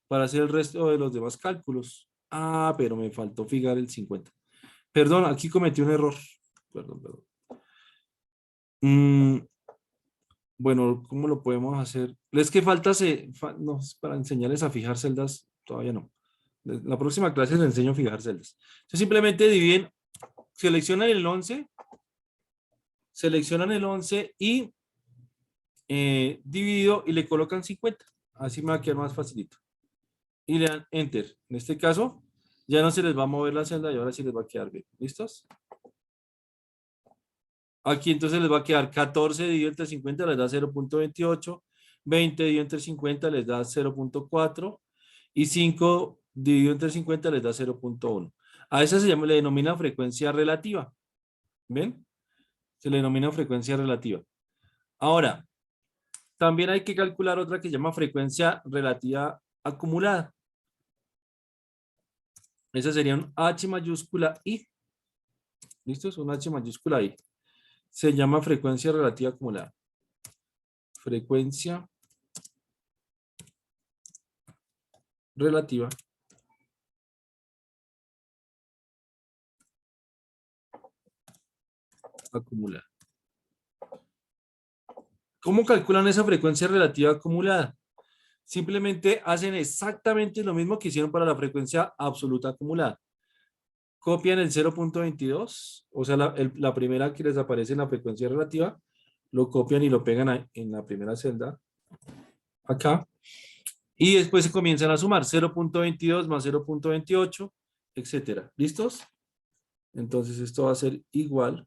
para hacer el resto de los demás cálculos. Ah, pero me faltó fijar el 50. Perdón, aquí cometí un error. Perdón. Bueno, ¿cómo lo podemos hacer? Es que no, para enseñarles a fijar celdas, todavía no. La próxima clase les enseño a fijar celdas. Entonces simplemente dividen, seleccionan el 11 y dividido y le colocan 50. Así me va a quedar más facilito. Y le dan Enter. En este caso, ya no se les va a mover la celda y ahora sí les va a quedar bien. ¿Listos? Aquí entonces les va a quedar 14 dividido entre 50 les da 0.28, 20 dividido entre 50 les da 0.4 y 5 dividido entre 50 les da 0.1. A esa le denomina frecuencia relativa. ¿Ven? Se le denomina frecuencia relativa. Ahora, también hay que calcular otra que se llama frecuencia relativa acumulada. Esa sería un H mayúscula I. ¿Listo? Es un H mayúscula I. Se llama frecuencia relativa acumulada. Frecuencia relativa acumulada. ¿Cómo calculan esa frecuencia relativa acumulada? Simplemente hacen exactamente lo mismo que hicieron para la frecuencia absoluta acumulada. Copian el 0.22, o sea, la primera que les aparece en la frecuencia relativa, lo copian y lo pegan en la primera celda, acá, y después se comienzan a sumar 0.22 más 0.28, etcétera. ¿Listos? Entonces esto va a ser igual.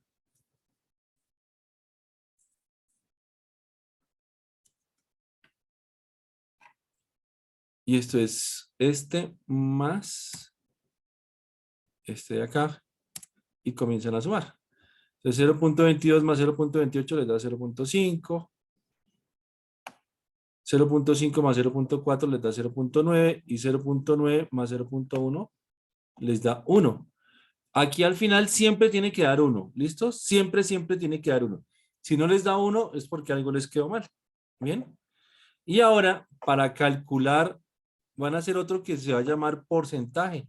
Y esto es este más este de acá. Y comienzan a sumar. Entonces 0.22 más 0.28 les da 0.5. 0.5 más 0.4 les da 0.9. Y 0.9 más 0.1 les da 1. Aquí al final siempre tiene que dar 1. ¿Listos? Siempre, siempre tiene que dar 1. Si no les da 1 es porque algo les quedó mal. ¿Bien? Y ahora, para calcular, van a hacer otro que se va a llamar porcentaje.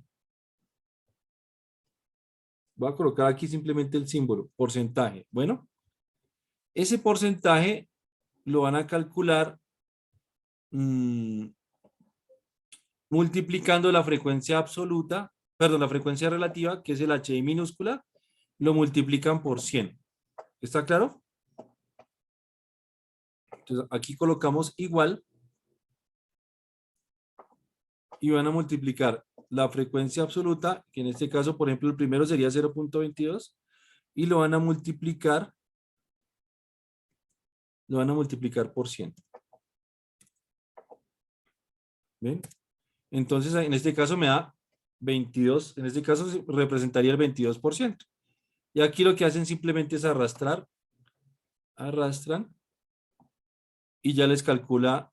Voy a colocar aquí simplemente el símbolo, porcentaje. Bueno, ese porcentaje lo van a calcular multiplicando la frecuencia absoluta, perdón, la frecuencia relativa, que es el HI minúscula, lo multiplican por 100. ¿Está claro? Entonces aquí colocamos igual y van a multiplicar la frecuencia absoluta, que en este caso, por ejemplo, el primero sería 0.22, y lo van a multiplicar por 100. ¿Ven? Entonces, en este caso me da 22, en este caso representaría el 22%. Y aquí lo que hacen simplemente es arrastran, y ya les calcula,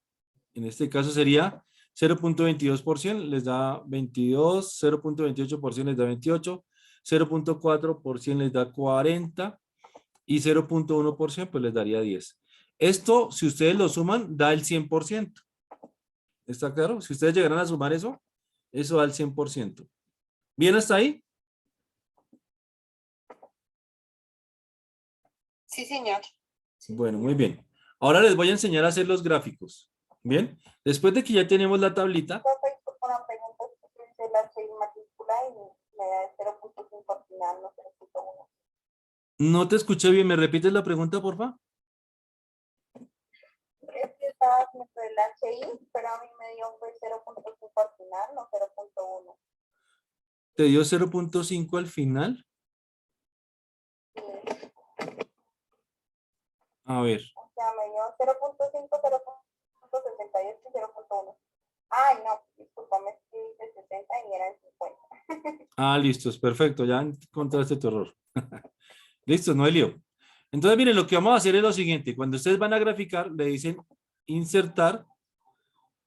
en este caso sería 0.22%, les da 22, 0.28% les da 28, 0.4% les da 40 y 0.1% pues les daría 10. Esto, si ustedes lo suman, da el 100%. ¿Está claro? Si ustedes llegaran a sumar eso, eso da el 100%. ¿Bien hasta ahí? Sí, señor. Bueno, muy bien. Ahora les voy a enseñar a hacer los gráficos. ¿Bien? Después de que ya tenemos la tablita. Una pregunta, dice la HI mayúscula y me da 0.5 al final, no 0.1. No te escuché bien. ¿Me repites la pregunta, por favor? Es que estaba haciendo el HI, pero a mí me dio pues 0.5 al final, no 0.1. ¿Te dio 0.5 al final? A ver. O sea, me dio 0.5, 0.68 y 0.1. Ay, no, discúlpame, es que dice 60 y era en 50. Ah, listos. Perfecto. Ya encontraste tu error. Listo, no hay lío. Entonces, miren, lo que vamos a hacer es lo siguiente. Cuando ustedes van a graficar, le dicen insertar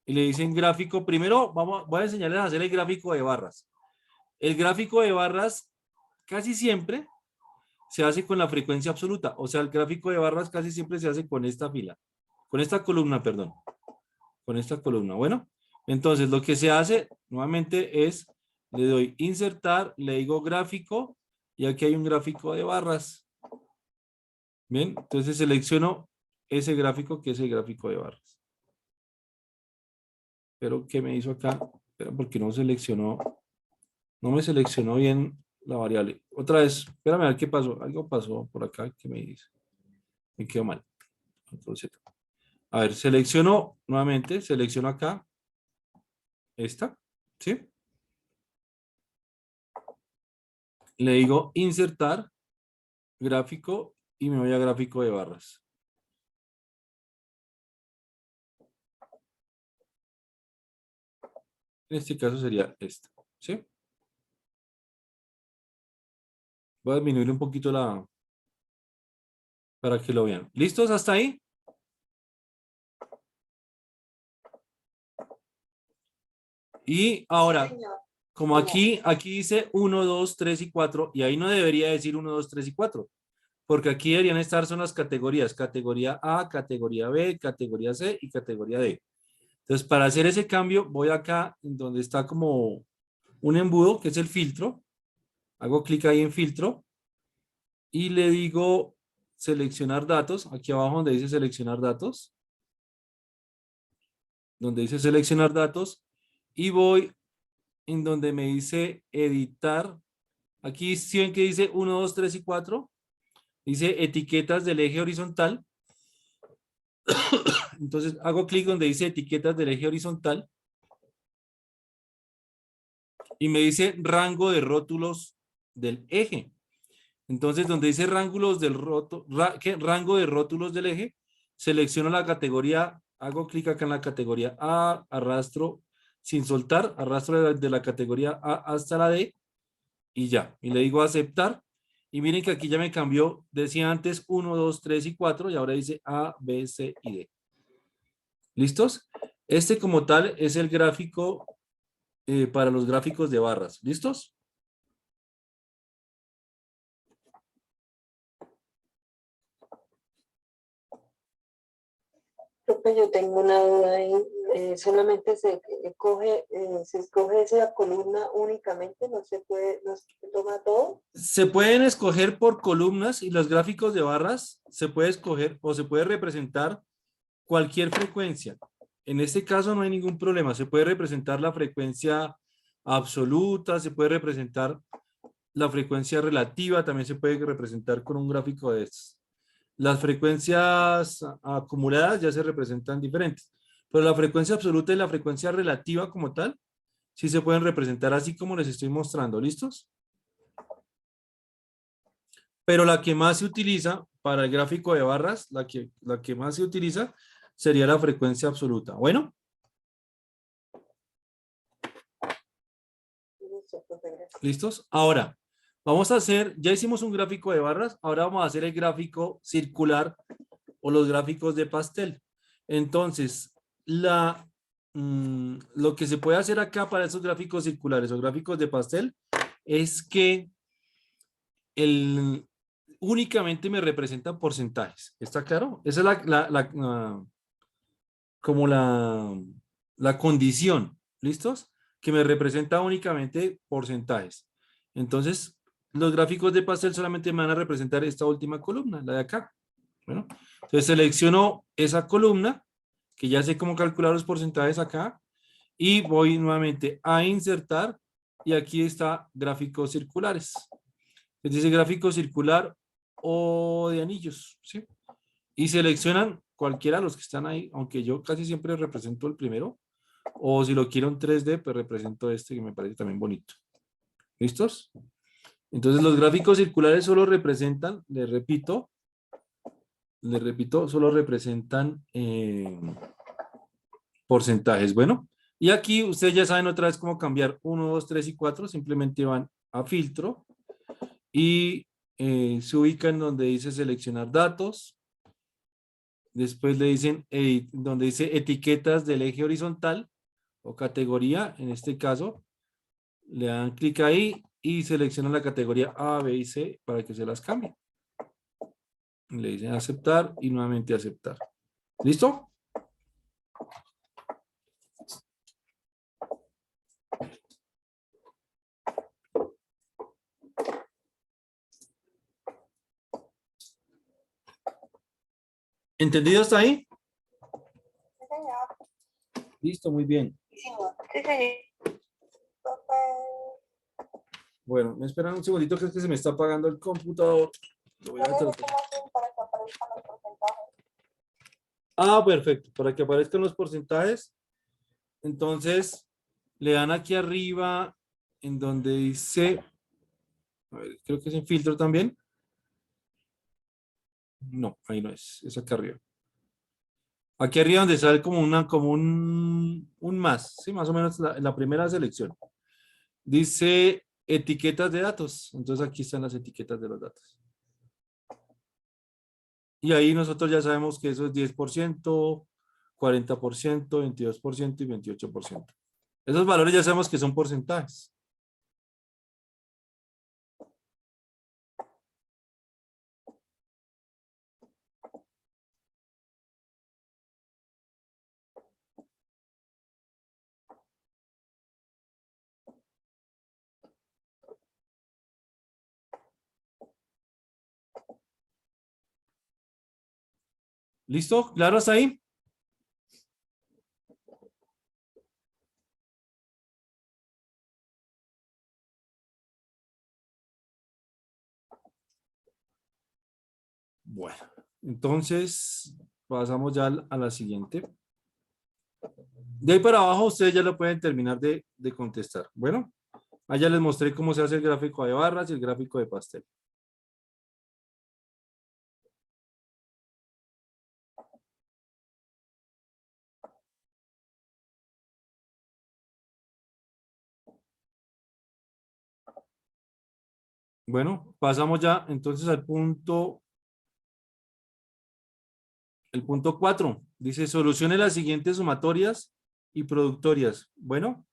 y le dicen gráfico. Primero, voy a enseñarles a hacer el gráfico de barras. El gráfico de barras casi siempre se hace con la frecuencia absoluta. O sea, el gráfico de barras casi siempre se hace con esta fila. Con esta columna, perdón. Con esta columna. Bueno, entonces lo que se hace nuevamente es, le doy insertar, le digo gráfico y aquí hay un gráfico de barras. Bien, entonces selecciono ese gráfico que es el gráfico de barras. Pero ¿qué me hizo acá? Espera, porque no me seleccionó bien la variable. Otra vez, espérame a ver qué pasó. Algo pasó por acá que me dice. Me quedó mal. Entonces, a ver, selecciono nuevamente, selecciono acá. Esta, ¿sí? Le digo insertar, gráfico y me voy a gráfico de barras. En este caso sería esta, ¿sí? Voy a disminuir un poquito para que lo vean. ¿Listos hasta ahí? Y ahora, como aquí dice 1, 2, 3 y 4, y ahí no debería decir 1, 2, 3 y 4, porque aquí deberían estar son las categorías, categoría A, categoría B, categoría C y categoría D. Entonces, para hacer ese cambio, voy acá en donde está como un embudo, que es el filtro. Hago clic ahí en filtro y le digo seleccionar datos, aquí abajo donde dice seleccionar datos, y voy en donde me dice editar. Aquí sí ven que dice 1, 2, 3 y 4. Dice etiquetas del eje horizontal. Entonces hago clic donde dice etiquetas del eje horizontal y me dice rango de rótulos del eje. Entonces donde dice rango de rótulos del eje, selecciono la categoría, hago clic acá en la categoría A, arrastro sin soltar, arrastro de la categoría A hasta la D y ya. Y le digo aceptar. Y miren que aquí ya me cambió, decía antes 1, 2, 3 y 4 y ahora dice A, B, C y D. ¿Listos? Este como tal es el gráfico para los gráficos de barras. ¿Listos? Profe, yo tengo una duda ahí. Solamente se escoge esa columna únicamente, no se puede, no se toma todo. Se pueden escoger por columnas y los gráficos de barras se puede escoger o se puede representar cualquier frecuencia. En este caso no hay ningún problema. Se puede representar la frecuencia absoluta, se puede representar la frecuencia relativa, también se puede representar con un gráfico de estos. Las frecuencias acumuladas ya se representan diferentes, pero la frecuencia absoluta y la frecuencia relativa como tal, sí se pueden representar así como les estoy mostrando. ¿Listos? Pero la que más se utiliza para el gráfico de barras, la que más se utiliza sería la frecuencia absoluta. Bueno. ¿Listos? Ahora, vamos a hacer, ya hicimos un gráfico de barras, ahora vamos a hacer el gráfico circular o los gráficos de pastel. Entonces, lo que se puede hacer acá para esos gráficos circulares o gráficos de pastel es que únicamente me representan porcentajes. ¿Está claro? Esa es como la condición. ¿Listos? Que me representa únicamente porcentajes. Entonces, los gráficos de pastel solamente me van a representar esta última columna, la de acá. Bueno, entonces selecciono esa columna, que ya sé cómo calcular los porcentajes acá, y voy nuevamente a insertar, y aquí está gráficos circulares. Es dice gráfico circular o de anillos, ¿sí? Y seleccionan cualquiera de los que están ahí, aunque yo casi siempre represento el primero, o si lo quiero en 3D, pues represento este que me parece también bonito. ¿Listos? Entonces los gráficos circulares solo representan, les repito, solo representan porcentajes. Bueno, y aquí ustedes ya saben otra vez cómo cambiar 1, 2, 3 y 4. Simplemente van a filtro y se ubican donde dice seleccionar datos. Después le dicen donde dice etiquetas del eje horizontal o categoría. En este caso, le dan clic ahí y seleccionan la categoría A, B y C para que se las cambie. Le dicen aceptar y nuevamente aceptar. ¿Listo? ¿Entendido hasta ahí? Sí, señor. Listo, muy bien. Sí, señor. Bueno, me esperan un segundito que es que se me está apagando el computador. Lo voy a tratar. Para que aparezcan los porcentajes. Ah, perfecto. Para que aparezcan los porcentajes. Entonces, le dan aquí arriba en donde dice, a ver, creo que es en filtro también. No, ahí no es acá arriba. Aquí arriba donde sale como un más, sí, más o menos la primera selección. Dice etiquetas de datos. Entonces aquí están las etiquetas de los datos. Y ahí nosotros ya sabemos que eso es 10%, 40%, 22% y 28%. Esos valores ya sabemos que son porcentajes. ¿Listo? ¿Claro hasta ahí? Bueno, entonces pasamos ya a la siguiente. De ahí para abajo ustedes ya lo pueden terminar de contestar. Bueno, allá les mostré cómo se hace el gráfico de barras y el gráfico de pastel. Bueno, pasamos ya entonces al punto, el punto 4. Dice, solucione las siguientes sumatorias y productorias. Bueno.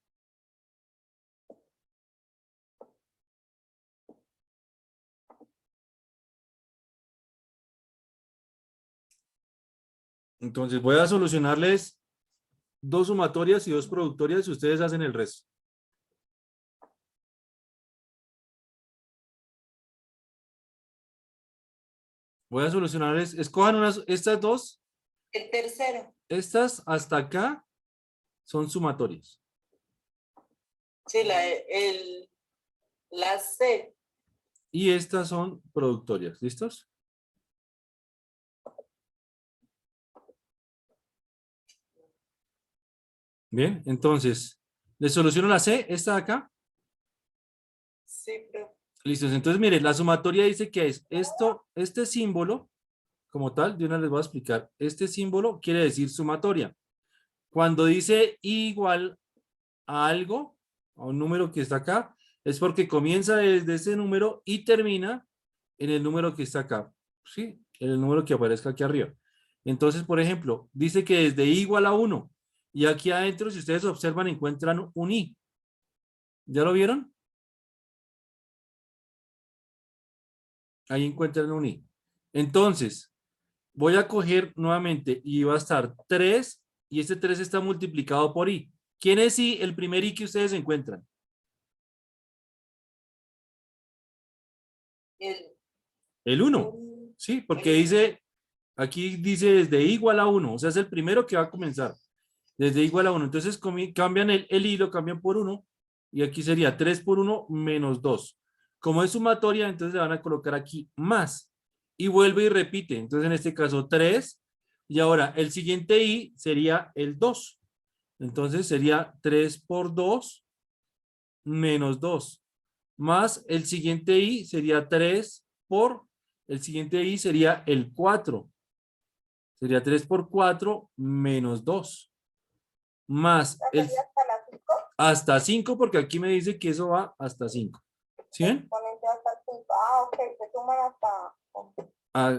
Entonces voy a solucionarles 2 sumatorias y 2 productorias y ustedes hacen el resto. Voy a solucionarles, escojan estas 2. El tercero. Estas hasta acá son sumatorias. Sí, la C. Y estas son productorias. ¿Listos? Bien, entonces, ¿les soluciono la C? ¿Esta de acá? Sí, pero Listos. Entonces, mire, la sumatoria dice que es esto, este símbolo, como tal, de una les voy a explicar. Este símbolo quiere decir sumatoria. Cuando dice igual a algo, a un número que está acá, es porque comienza desde ese número y termina en el número que está acá, ¿sí? En el número que aparezca aquí arriba. Entonces, por ejemplo, dice que desde igual a 1 y aquí adentro, si ustedes observan, encuentran un i. ¿Ya lo vieron? Ahí encuentran un i. Entonces, voy a coger nuevamente y va a estar 3 y este 3 está multiplicado por i. ¿Quién es i? El primer i que ustedes encuentran. El 1, ¿sí? Porque dice, aquí dice desde igual a 1, o sea, es el primero que va a comenzar. Desde igual a 1. Entonces cambian el i, lo cambian por 1 y aquí sería 3 por 1 menos 2. Como es sumatoria, entonces le van a colocar aquí más. Y vuelve y repite. Entonces en este caso 3 y ahora el siguiente i sería el 2. Entonces sería 3 por 2 menos 2. Más el siguiente i sería 3 por, el siguiente i sería el 4. Sería 3 por 4 menos 2. Más el, hasta 5 porque aquí me dice que eso va hasta 5. ¿Sí ven?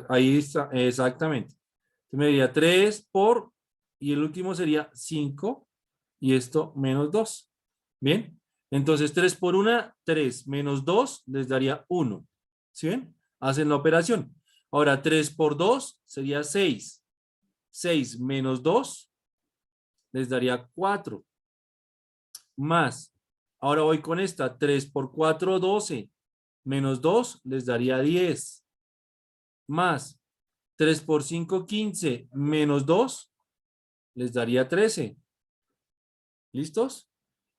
Ahí está, exactamente. Entonces me diría 3 por, y el último sería 5, y esto menos 2. ¿Bien? Entonces 3 por 1, 3, menos 2 les daría 1. ¿Sí ven? Hacen la operación. Ahora 3 por 2 sería 6. 6 menos 2 les daría 4. Más, ahora voy con esta, 3 por 4, 12, menos 2 les daría 10. Más, 3 por 5, 15, menos 2 les daría 13. ¿Listos?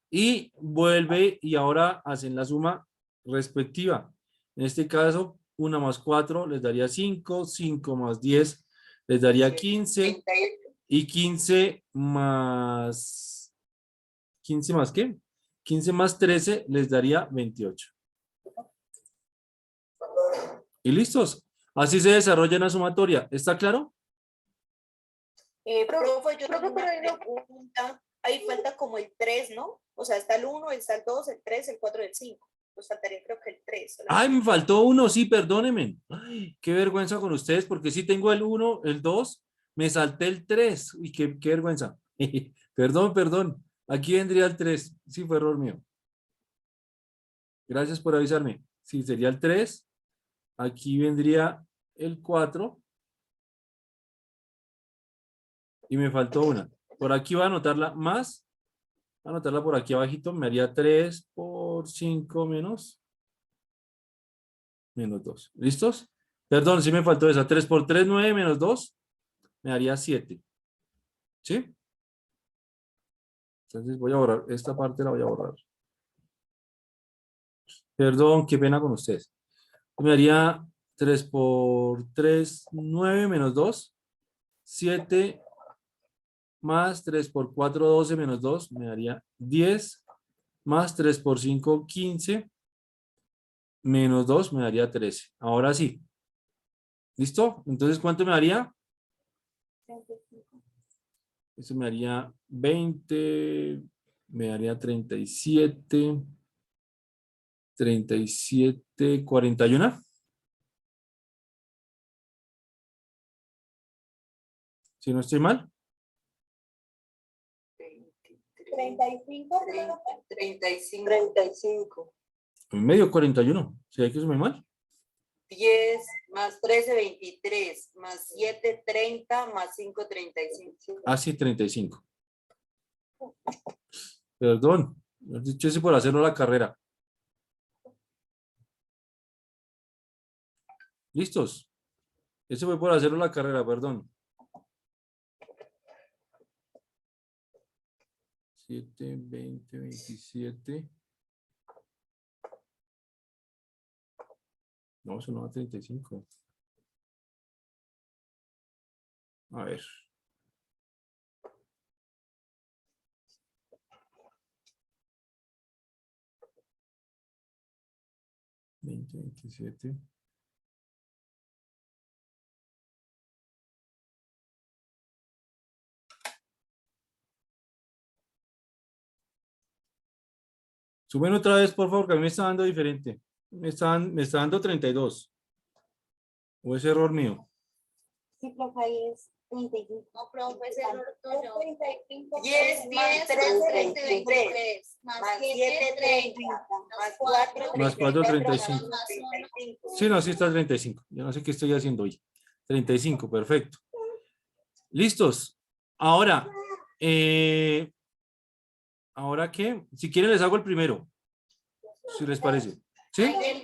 Y vuelve y ahora hacen la suma respectiva. En este caso, 1 más 4 les daría 5, 5 más 10 les daría 15 y 15 más... ¿15 más qué? 15 más 13 les daría 28. Y listos. Así se desarrolla una sumatoria. ¿Está claro? Profe, yo tengo una pregunta. Ahí falta como el 3, ¿no? O sea, está el 1, está el 2, el 3, el 4 y el 5. Pues faltaría creo que el 3. Ay, me faltó uno, sí, perdónenme. Ay, qué vergüenza con ustedes, porque sí tengo el 1, el 2, me salté el 3. Uy, qué vergüenza. Perdón. Aquí vendría el 3. Sí, fue error mío. Gracias por avisarme. Sí, sería el 3. Aquí vendría el 4. Y me faltó una. Por aquí voy a anotarla más. Voy a anotarla por aquí abajito. Me haría 3 por 5 menos 2. ¿Listos? Perdón, sí me faltó esa. 3 por 3, 9 menos 2. me daría 7. ¿Sí? Entonces voy a borrar, esta parte la voy a borrar. Perdón, qué pena con ustedes. Me daría 3 por 3, 9 menos 2, 7 más 3 por 4, 12 menos 2, me daría 10, más 3 por 5, 15, menos 2 me daría 13. Ahora sí. ¿Listo? Entonces, ¿cuánto me daría? Eso me daría 20, me daría 37, 37, 41. Si no estoy mal. 35. 35. 35. En medio 41. ¿Sí hay que sumar mal? 10 más 13, 23, más 7, 30, más 5, 35. Ah, sí, 35. Perdón. He dicho ese por hacerlo a la carrera. ¿Listos? Ese fue por hacerlo a la carrera, perdón. 7, 20, 27. No, eso no da 35. A ver. Veinte, 27. Suben otra vez, por favor, que a mí me está dando diferente. Me está dando 32. ¿O es error mío? Sí, profe, ahí es 35. No, profe, es error tuyo. 10 más 3, 23, más más 7, 7, 30, más 4, Más 4, 35. más 1. Sí, no, sí está 35. Yo no sé qué estoy haciendo hoy. 35, perfecto. ¿Listos? Ahora, ¿ahora qué? Si quieren les hago el primero. Si les parece. ¿Sí? El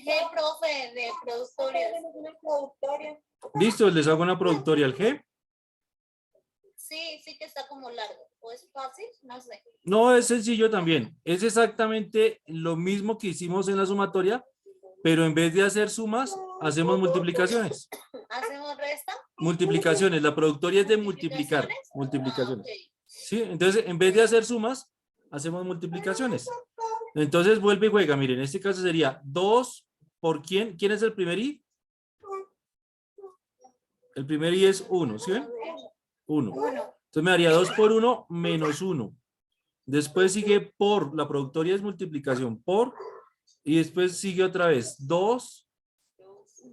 G, profe, de productores. Listo, les hago una productoria. ¿El G? Sí, sí que está como largo. ¿O es fácil? No sé. No, es sencillo también. Es exactamente lo mismo que hicimos en la sumatoria, pero en vez de hacer sumas, hacemos multiplicaciones. ¿Hacemos resta? Multiplicaciones. La productoria es de multiplicar. Multiplicaciones. Ah, ok. ¿Sí? Entonces, en vez de hacer sumas, hacemos multiplicaciones. Entonces, vuelve y juega. Miren, en este caso sería 2 por quién. ¿Quién es el primer i? El primer i es 1, ¿sí ven? 1. Entonces me daría 2 por 1 menos 1. Después sigue por, la productoria es multiplicación por, y después sigue otra vez 2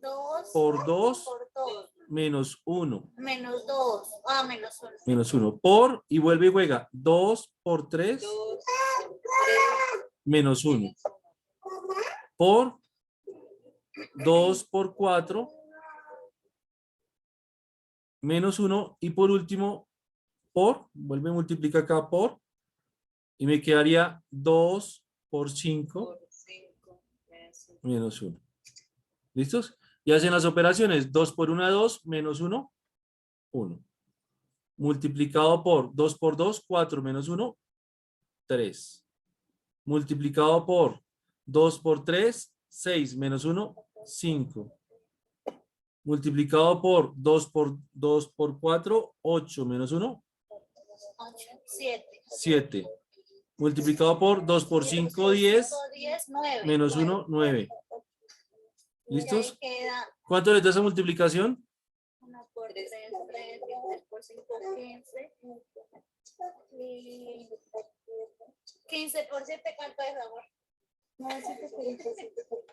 2 por 2 por 2. menos 1. Menos 2. Ah, menos 1. Menos 1 por, y vuelve y juega 2 por 3 2, menos 1. Por 2 por 4 menos 1 y por último por, vuelve y multiplica acá por, y me quedaría 2 por 5 menos 1. ¿Listos? Y hacen las operaciones 2 por 1, 2, menos 1, 1. Multiplicado por 2 por 2, 4 menos 1, 3. Multiplicado por 2 por 3, 6 menos 1, 5. Multiplicado por 2 por 4, 8 menos 1, 7. 7. Multiplicado por 2 por 5, 10, 9. menos 1, 9. ¿Listos? Queda ¿Cuánto les da esa multiplicación? 1 por 3, 3, 3 por 5, 15. Y 15 por 7, ¿cuánto es, amor? 945.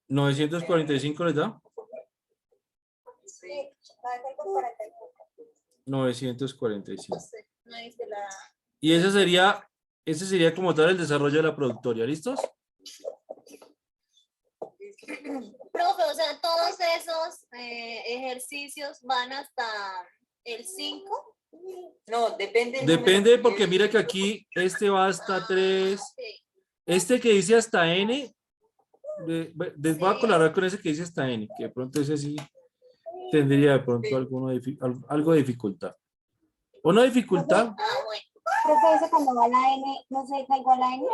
945 les da. Sí. 945. No dice la... Y ese sería como tal el desarrollo de la productoria. ¿Listos? Profe, o sea, todos esos ejercicios van hasta el 5. No, depende. Depende porque mira que aquí este va hasta 3, Este que dice hasta n, les voy a Sí. colaborar con ese que dice hasta n, que de pronto ese sí tendría de pronto Sí. algo de dificultad. O no dificultad, Ah, bueno. Profe, ese cuando va a la N, ¿no se deja igual a N?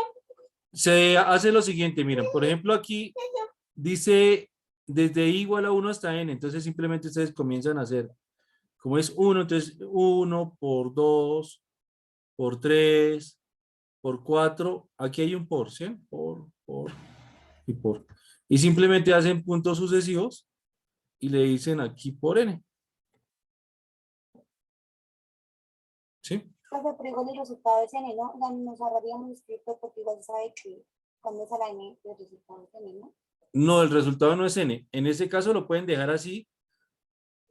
se hace lo siguiente, miren, por ejemplo aquí dice desde i igual a 1 hasta n, entonces simplemente ustedes comienzan a hacer, como es 1, entonces 1 por 2, por 3, por 4, aquí hay un por, ¿sí? Por y por. Y simplemente hacen puntos sucesivos y le dicen aquí por n. ¿Sí? Profe, pero igual el resultado es N, ¿no? O sea, nos ahorraríamos escrito porque igual se sabe que cuando es a la N, el resultado es N, ¿no? No, el resultado no es n. En este caso lo pueden dejar así.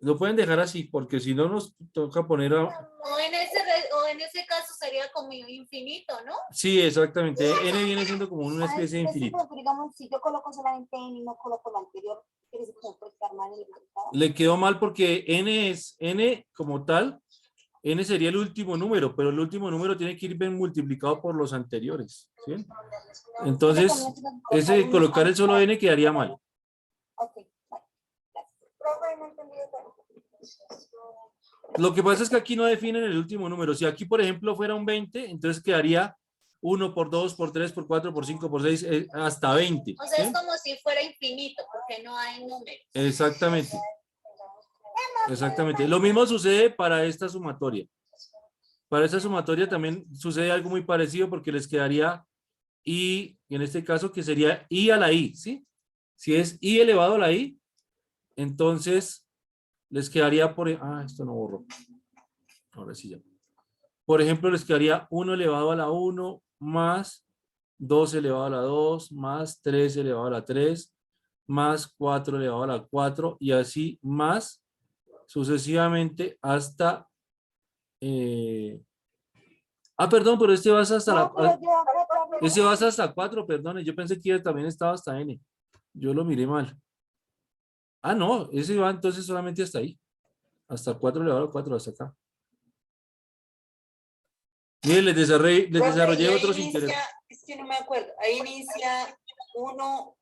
Lo pueden dejar así, porque si no nos toca poner a... O en ese caso sería como infinito, ¿no? Sí, exactamente. N viene siendo como una especie de Pues sí, infinito. pero digamos, si yo coloco solamente N y no coloco lo anterior, quiere decir que me puede quedar mal el resultado. Le quedó mal porque n es n como tal. N sería el último número, pero el último número tiene que ir bien multiplicado por los anteriores. ¿Sí? Entonces, ese colocar el solo n quedaría mal. Ok, vale. Profe, no entendí eso. Lo que pasa es que aquí no definen el último número. Si aquí, por ejemplo, fuera un 20, entonces quedaría 1 por 2, por 3, por 4, por 5, por 6, hasta 20. O sea, ¿sí? es como si fuera infinito, porque no hay números. Exactamente. Exactamente. Lo mismo sucede para esta sumatoria. Para esta sumatoria también sucede algo muy parecido porque les quedaría i, en este caso que sería i a la i, ¿sí? Si es i elevado a la i, entonces les quedaría por... Ah, esto no borró. Ahora sí ya. Por ejemplo, les quedaría 1 elevado a la 1 más 2 elevado a la 2 más 3 elevado a la 3 más 4 elevado a la 4 y así más sucesivamente hasta... perdón, pero este va hasta No, pero yo acá, profe, Ese va hasta 4, perdón. Yo pensé que también estaba hasta n. Yo lo miré mal. Ah, no, ese va entonces solamente hasta ahí. Hasta 4 elevado a 4, hasta acá. Miren, les Profe, desarrollé y ahí otro sin querer. inicia, es que no me acuerdo, ahí inicia 1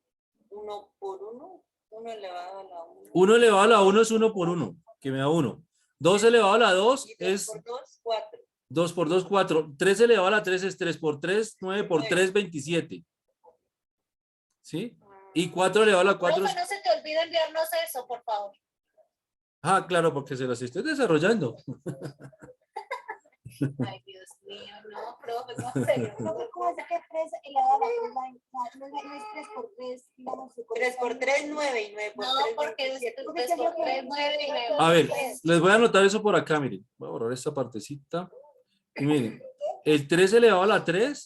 por 1, 1 elevado a la 1. 1 elevado a la 1 es 1 por 1, que me da 1. 2 elevado a la 2 Y 2 es por 2, 4. 2 por 2, 4. 3 elevado a la 3 es 3 por 3, 9 por 3, 27. ¿Sí? Y 4 elevado a la 4 Profe, es... no se te olvide enviarnos eso, por favor. Ah, claro, porque se las estoy desarrollando. Ay, Dios mío, no, profe, ¿cómo serio? profe, ¿cómo es que 3 elevado a la 3 no es 3 por 3, digamos. 3 por 3, 9 y 9 por No, 3, porque es 27. 3 por 3, 9 y 9 A por ver, 3. les voy a anotar eso por acá, miren. Voy a borrar esta partecita. Y miren, el 3 elevado a la 3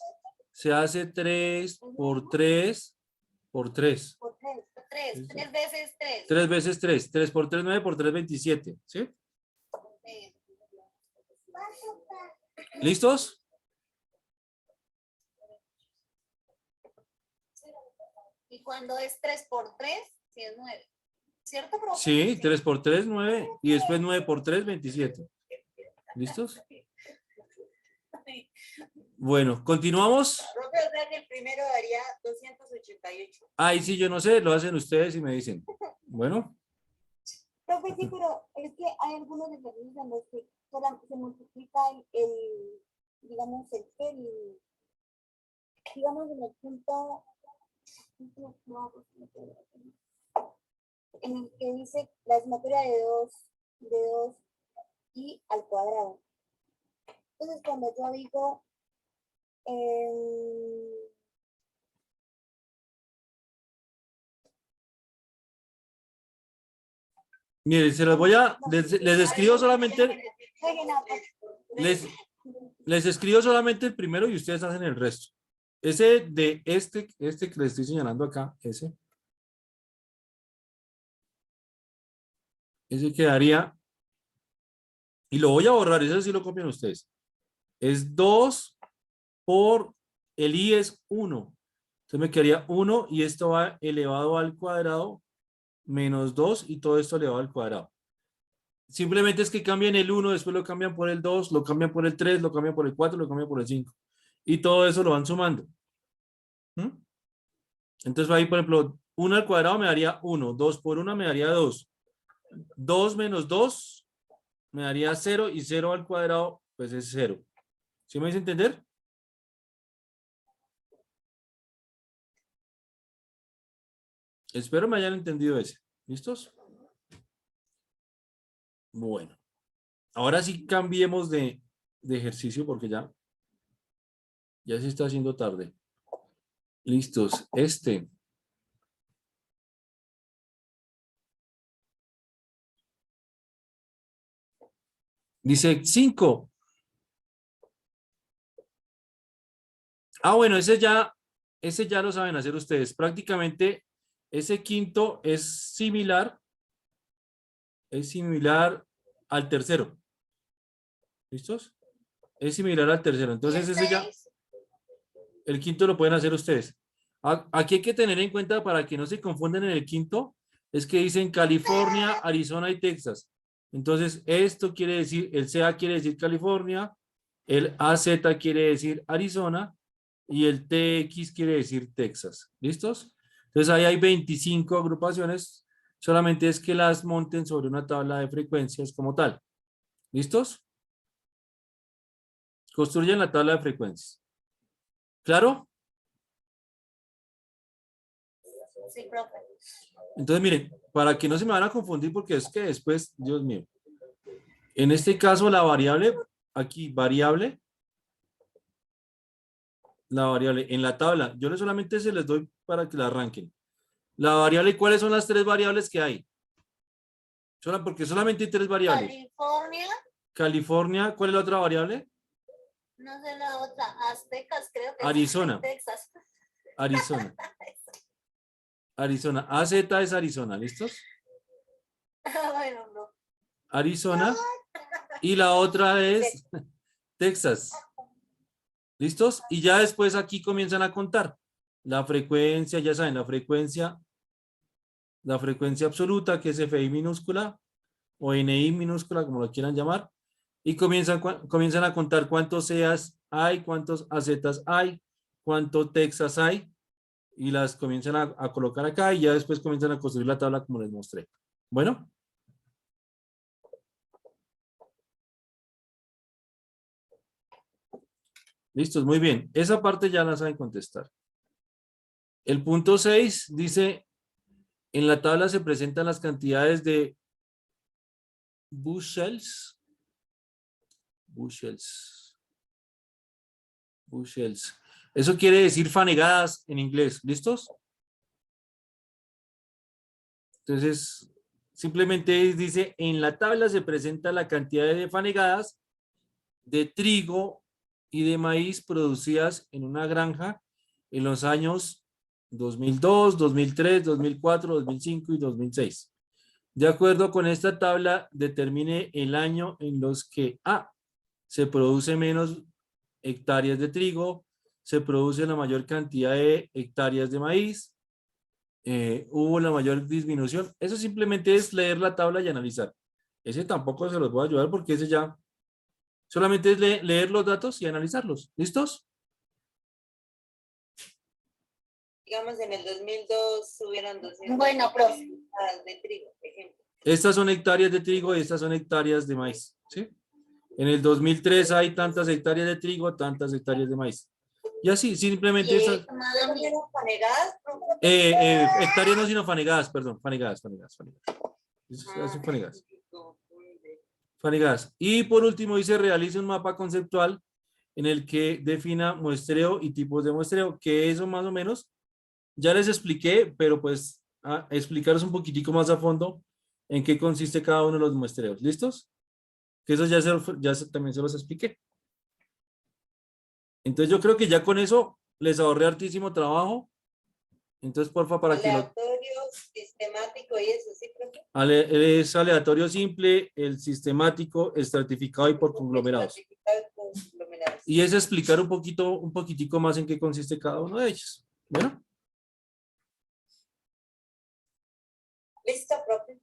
se hace 3 por 3 por 3. Por 3. 3 veces 3. 3 veces 3. 3 por 3, 9 por 3, 27. ¿Sí? ¿Listos? Y cuando es 3 por 3, sí es 9. ¿Cierto, profe? Sí, 3 por 3, 9. Y después 9 por 3, 27. ¿Listos? Bueno, continuamos. Profe, o sea que el primero daría 288. Ahí sí, yo no sé, lo hacen ustedes y me dicen. Bueno, Profe, sí, pero es que hay algunos ejercicios en los que solamente se multiplica digamos, digamos, en el punto, en el que dice la sumatoria de 2 y al cuadrado. Entonces, cuando yo digo, miren, se los voy a, les escribo solamente, les escribo solamente el primero y ustedes hacen el resto. Ese de este que les estoy señalando acá, ese quedaría, y lo voy a borrar, eso sí lo copian ustedes. Es 2 por, el i es 1. Entonces me quedaría 1 y esto va elevado al cuadrado menos 2 y todo esto elevado al cuadrado. Simplemente es que cambian el 1, después lo cambian por el 2, lo cambian por el 3, lo cambian por el 4, lo cambian por el 5. Y todo eso lo van sumando. ¿Mm? Entonces ahí, por ejemplo, 1 al cuadrado me daría 1, 2 por 1 me daría 2. 2 menos 2 me daría 0 y 0 al cuadrado pues es 0. ¿Sí me hice entender? Espero me hayan entendido ese. ¿Listos? Bueno. Ahora sí cambiemos de ejercicio porque ya se está haciendo tarde. Listos. Dice 5. Bueno, ese ya lo saben hacer ustedes. Prácticamente ese quinto es similar al tercero. ¿Listos? Es similar al tercero. Entonces ese ya, el quinto lo pueden hacer ustedes. Aquí hay que tener en cuenta para que no se confundan en el quinto, es que dicen California, Arizona y Texas. Entonces esto quiere decir, el CA quiere decir California, el AZ quiere decir Arizona y el TX quiere decir Texas. ¿Listos? Entonces ahí hay 25 agrupaciones, solamente es que las monten sobre una tabla de frecuencias como tal. ¿Listos? Construyen la tabla de frecuencias. ¿Claro? Sí, profe. Entonces, miren, para que no se me van a confundir, porque es que después, Dios mío, en este caso la variable, aquí, la variable en la tabla, yo solamente se les doy para que la arranquen. La variable, ¿cuáles son las 3 variables que hay? Porque solamente hay 3 variables. California, California, ¿cuál es la otra variable? no sé la otra, Aztecas creo que Arizona. es Texas. Arizona. AZ es Arizona, ¿listos? Bueno, no. Arizona. Y la otra es Texas. ¿Listos? Y ya después aquí comienzan a contar. La frecuencia, ya saben, la frecuencia absoluta, que es FI minúscula, o NI minúscula, como lo quieran llamar. Y comienzan a contar cuántos CEAs hay, cuántos AZs hay, cuántos Texas hay. Y las comienzan a colocar acá y ya después comienzan a construir la tabla como les mostré. Bueno. Listos, muy bien. Esa parte ya la saben contestar. El punto 6 dice, en la tabla se presentan las cantidades de bushels. Eso quiere decir fanegadas en inglés. ¿Listos? Entonces, simplemente dice, en la tabla se presenta la cantidad de fanegadas de trigo y de maíz producidas en una granja en los años 2002, 2003, 2004, 2005 y 2006. De acuerdo con esta tabla, determine el año en los que A, se produce menos hectáreas de trigo, se produce la mayor cantidad de hectáreas de maíz, hubo la mayor disminución. Eso simplemente es leer la tabla y analizar. Ese tampoco se los voy a ayudar porque ese ya solamente es leer los datos y analizarlos. ¿Listos? Digamos, en el 2002 subieron 200 Bueno, profe. de trigo, por ejemplo. Estas son hectáreas de trigo y estas son hectáreas de maíz. ¿Sí? En el 2003 hay tantas hectáreas de trigo, tantas hectáreas de maíz. Y así, simplemente esas. Hectáreas no, sino fanegadas, perdón. Fanegadas. Fanegadas. Y por último dice, realice un mapa conceptual en el que defina muestreo y tipos de muestreo, que eso más o menos ya les expliqué, pero pues a explicaros un poquitico más a fondo en qué consiste cada uno de los muestreos. ¿Listos? Que eso también se los expliqué. Entonces yo creo que ya con eso les ahorré hartísimo trabajo. Entonces, porfa, para que aleatorio, sistemático y eso, ¿sí, profe? es aleatorio simple, el sistemático, estratificado y por conglomerados. Y es explicar un poquitico más en qué consiste cada uno de ellos. Bueno. Listo, profe.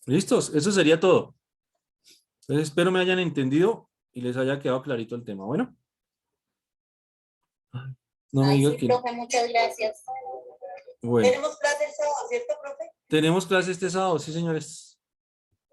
Listos, eso sería todo. Entonces espero me hayan entendido y les haya quedado clarito el tema. Bueno. No me Ay, diga sí, que... profe, muchas gracias. Bueno, Tenemos clase el sábado, ¿cierto, profe? tenemos clase este sábado, sí, señores.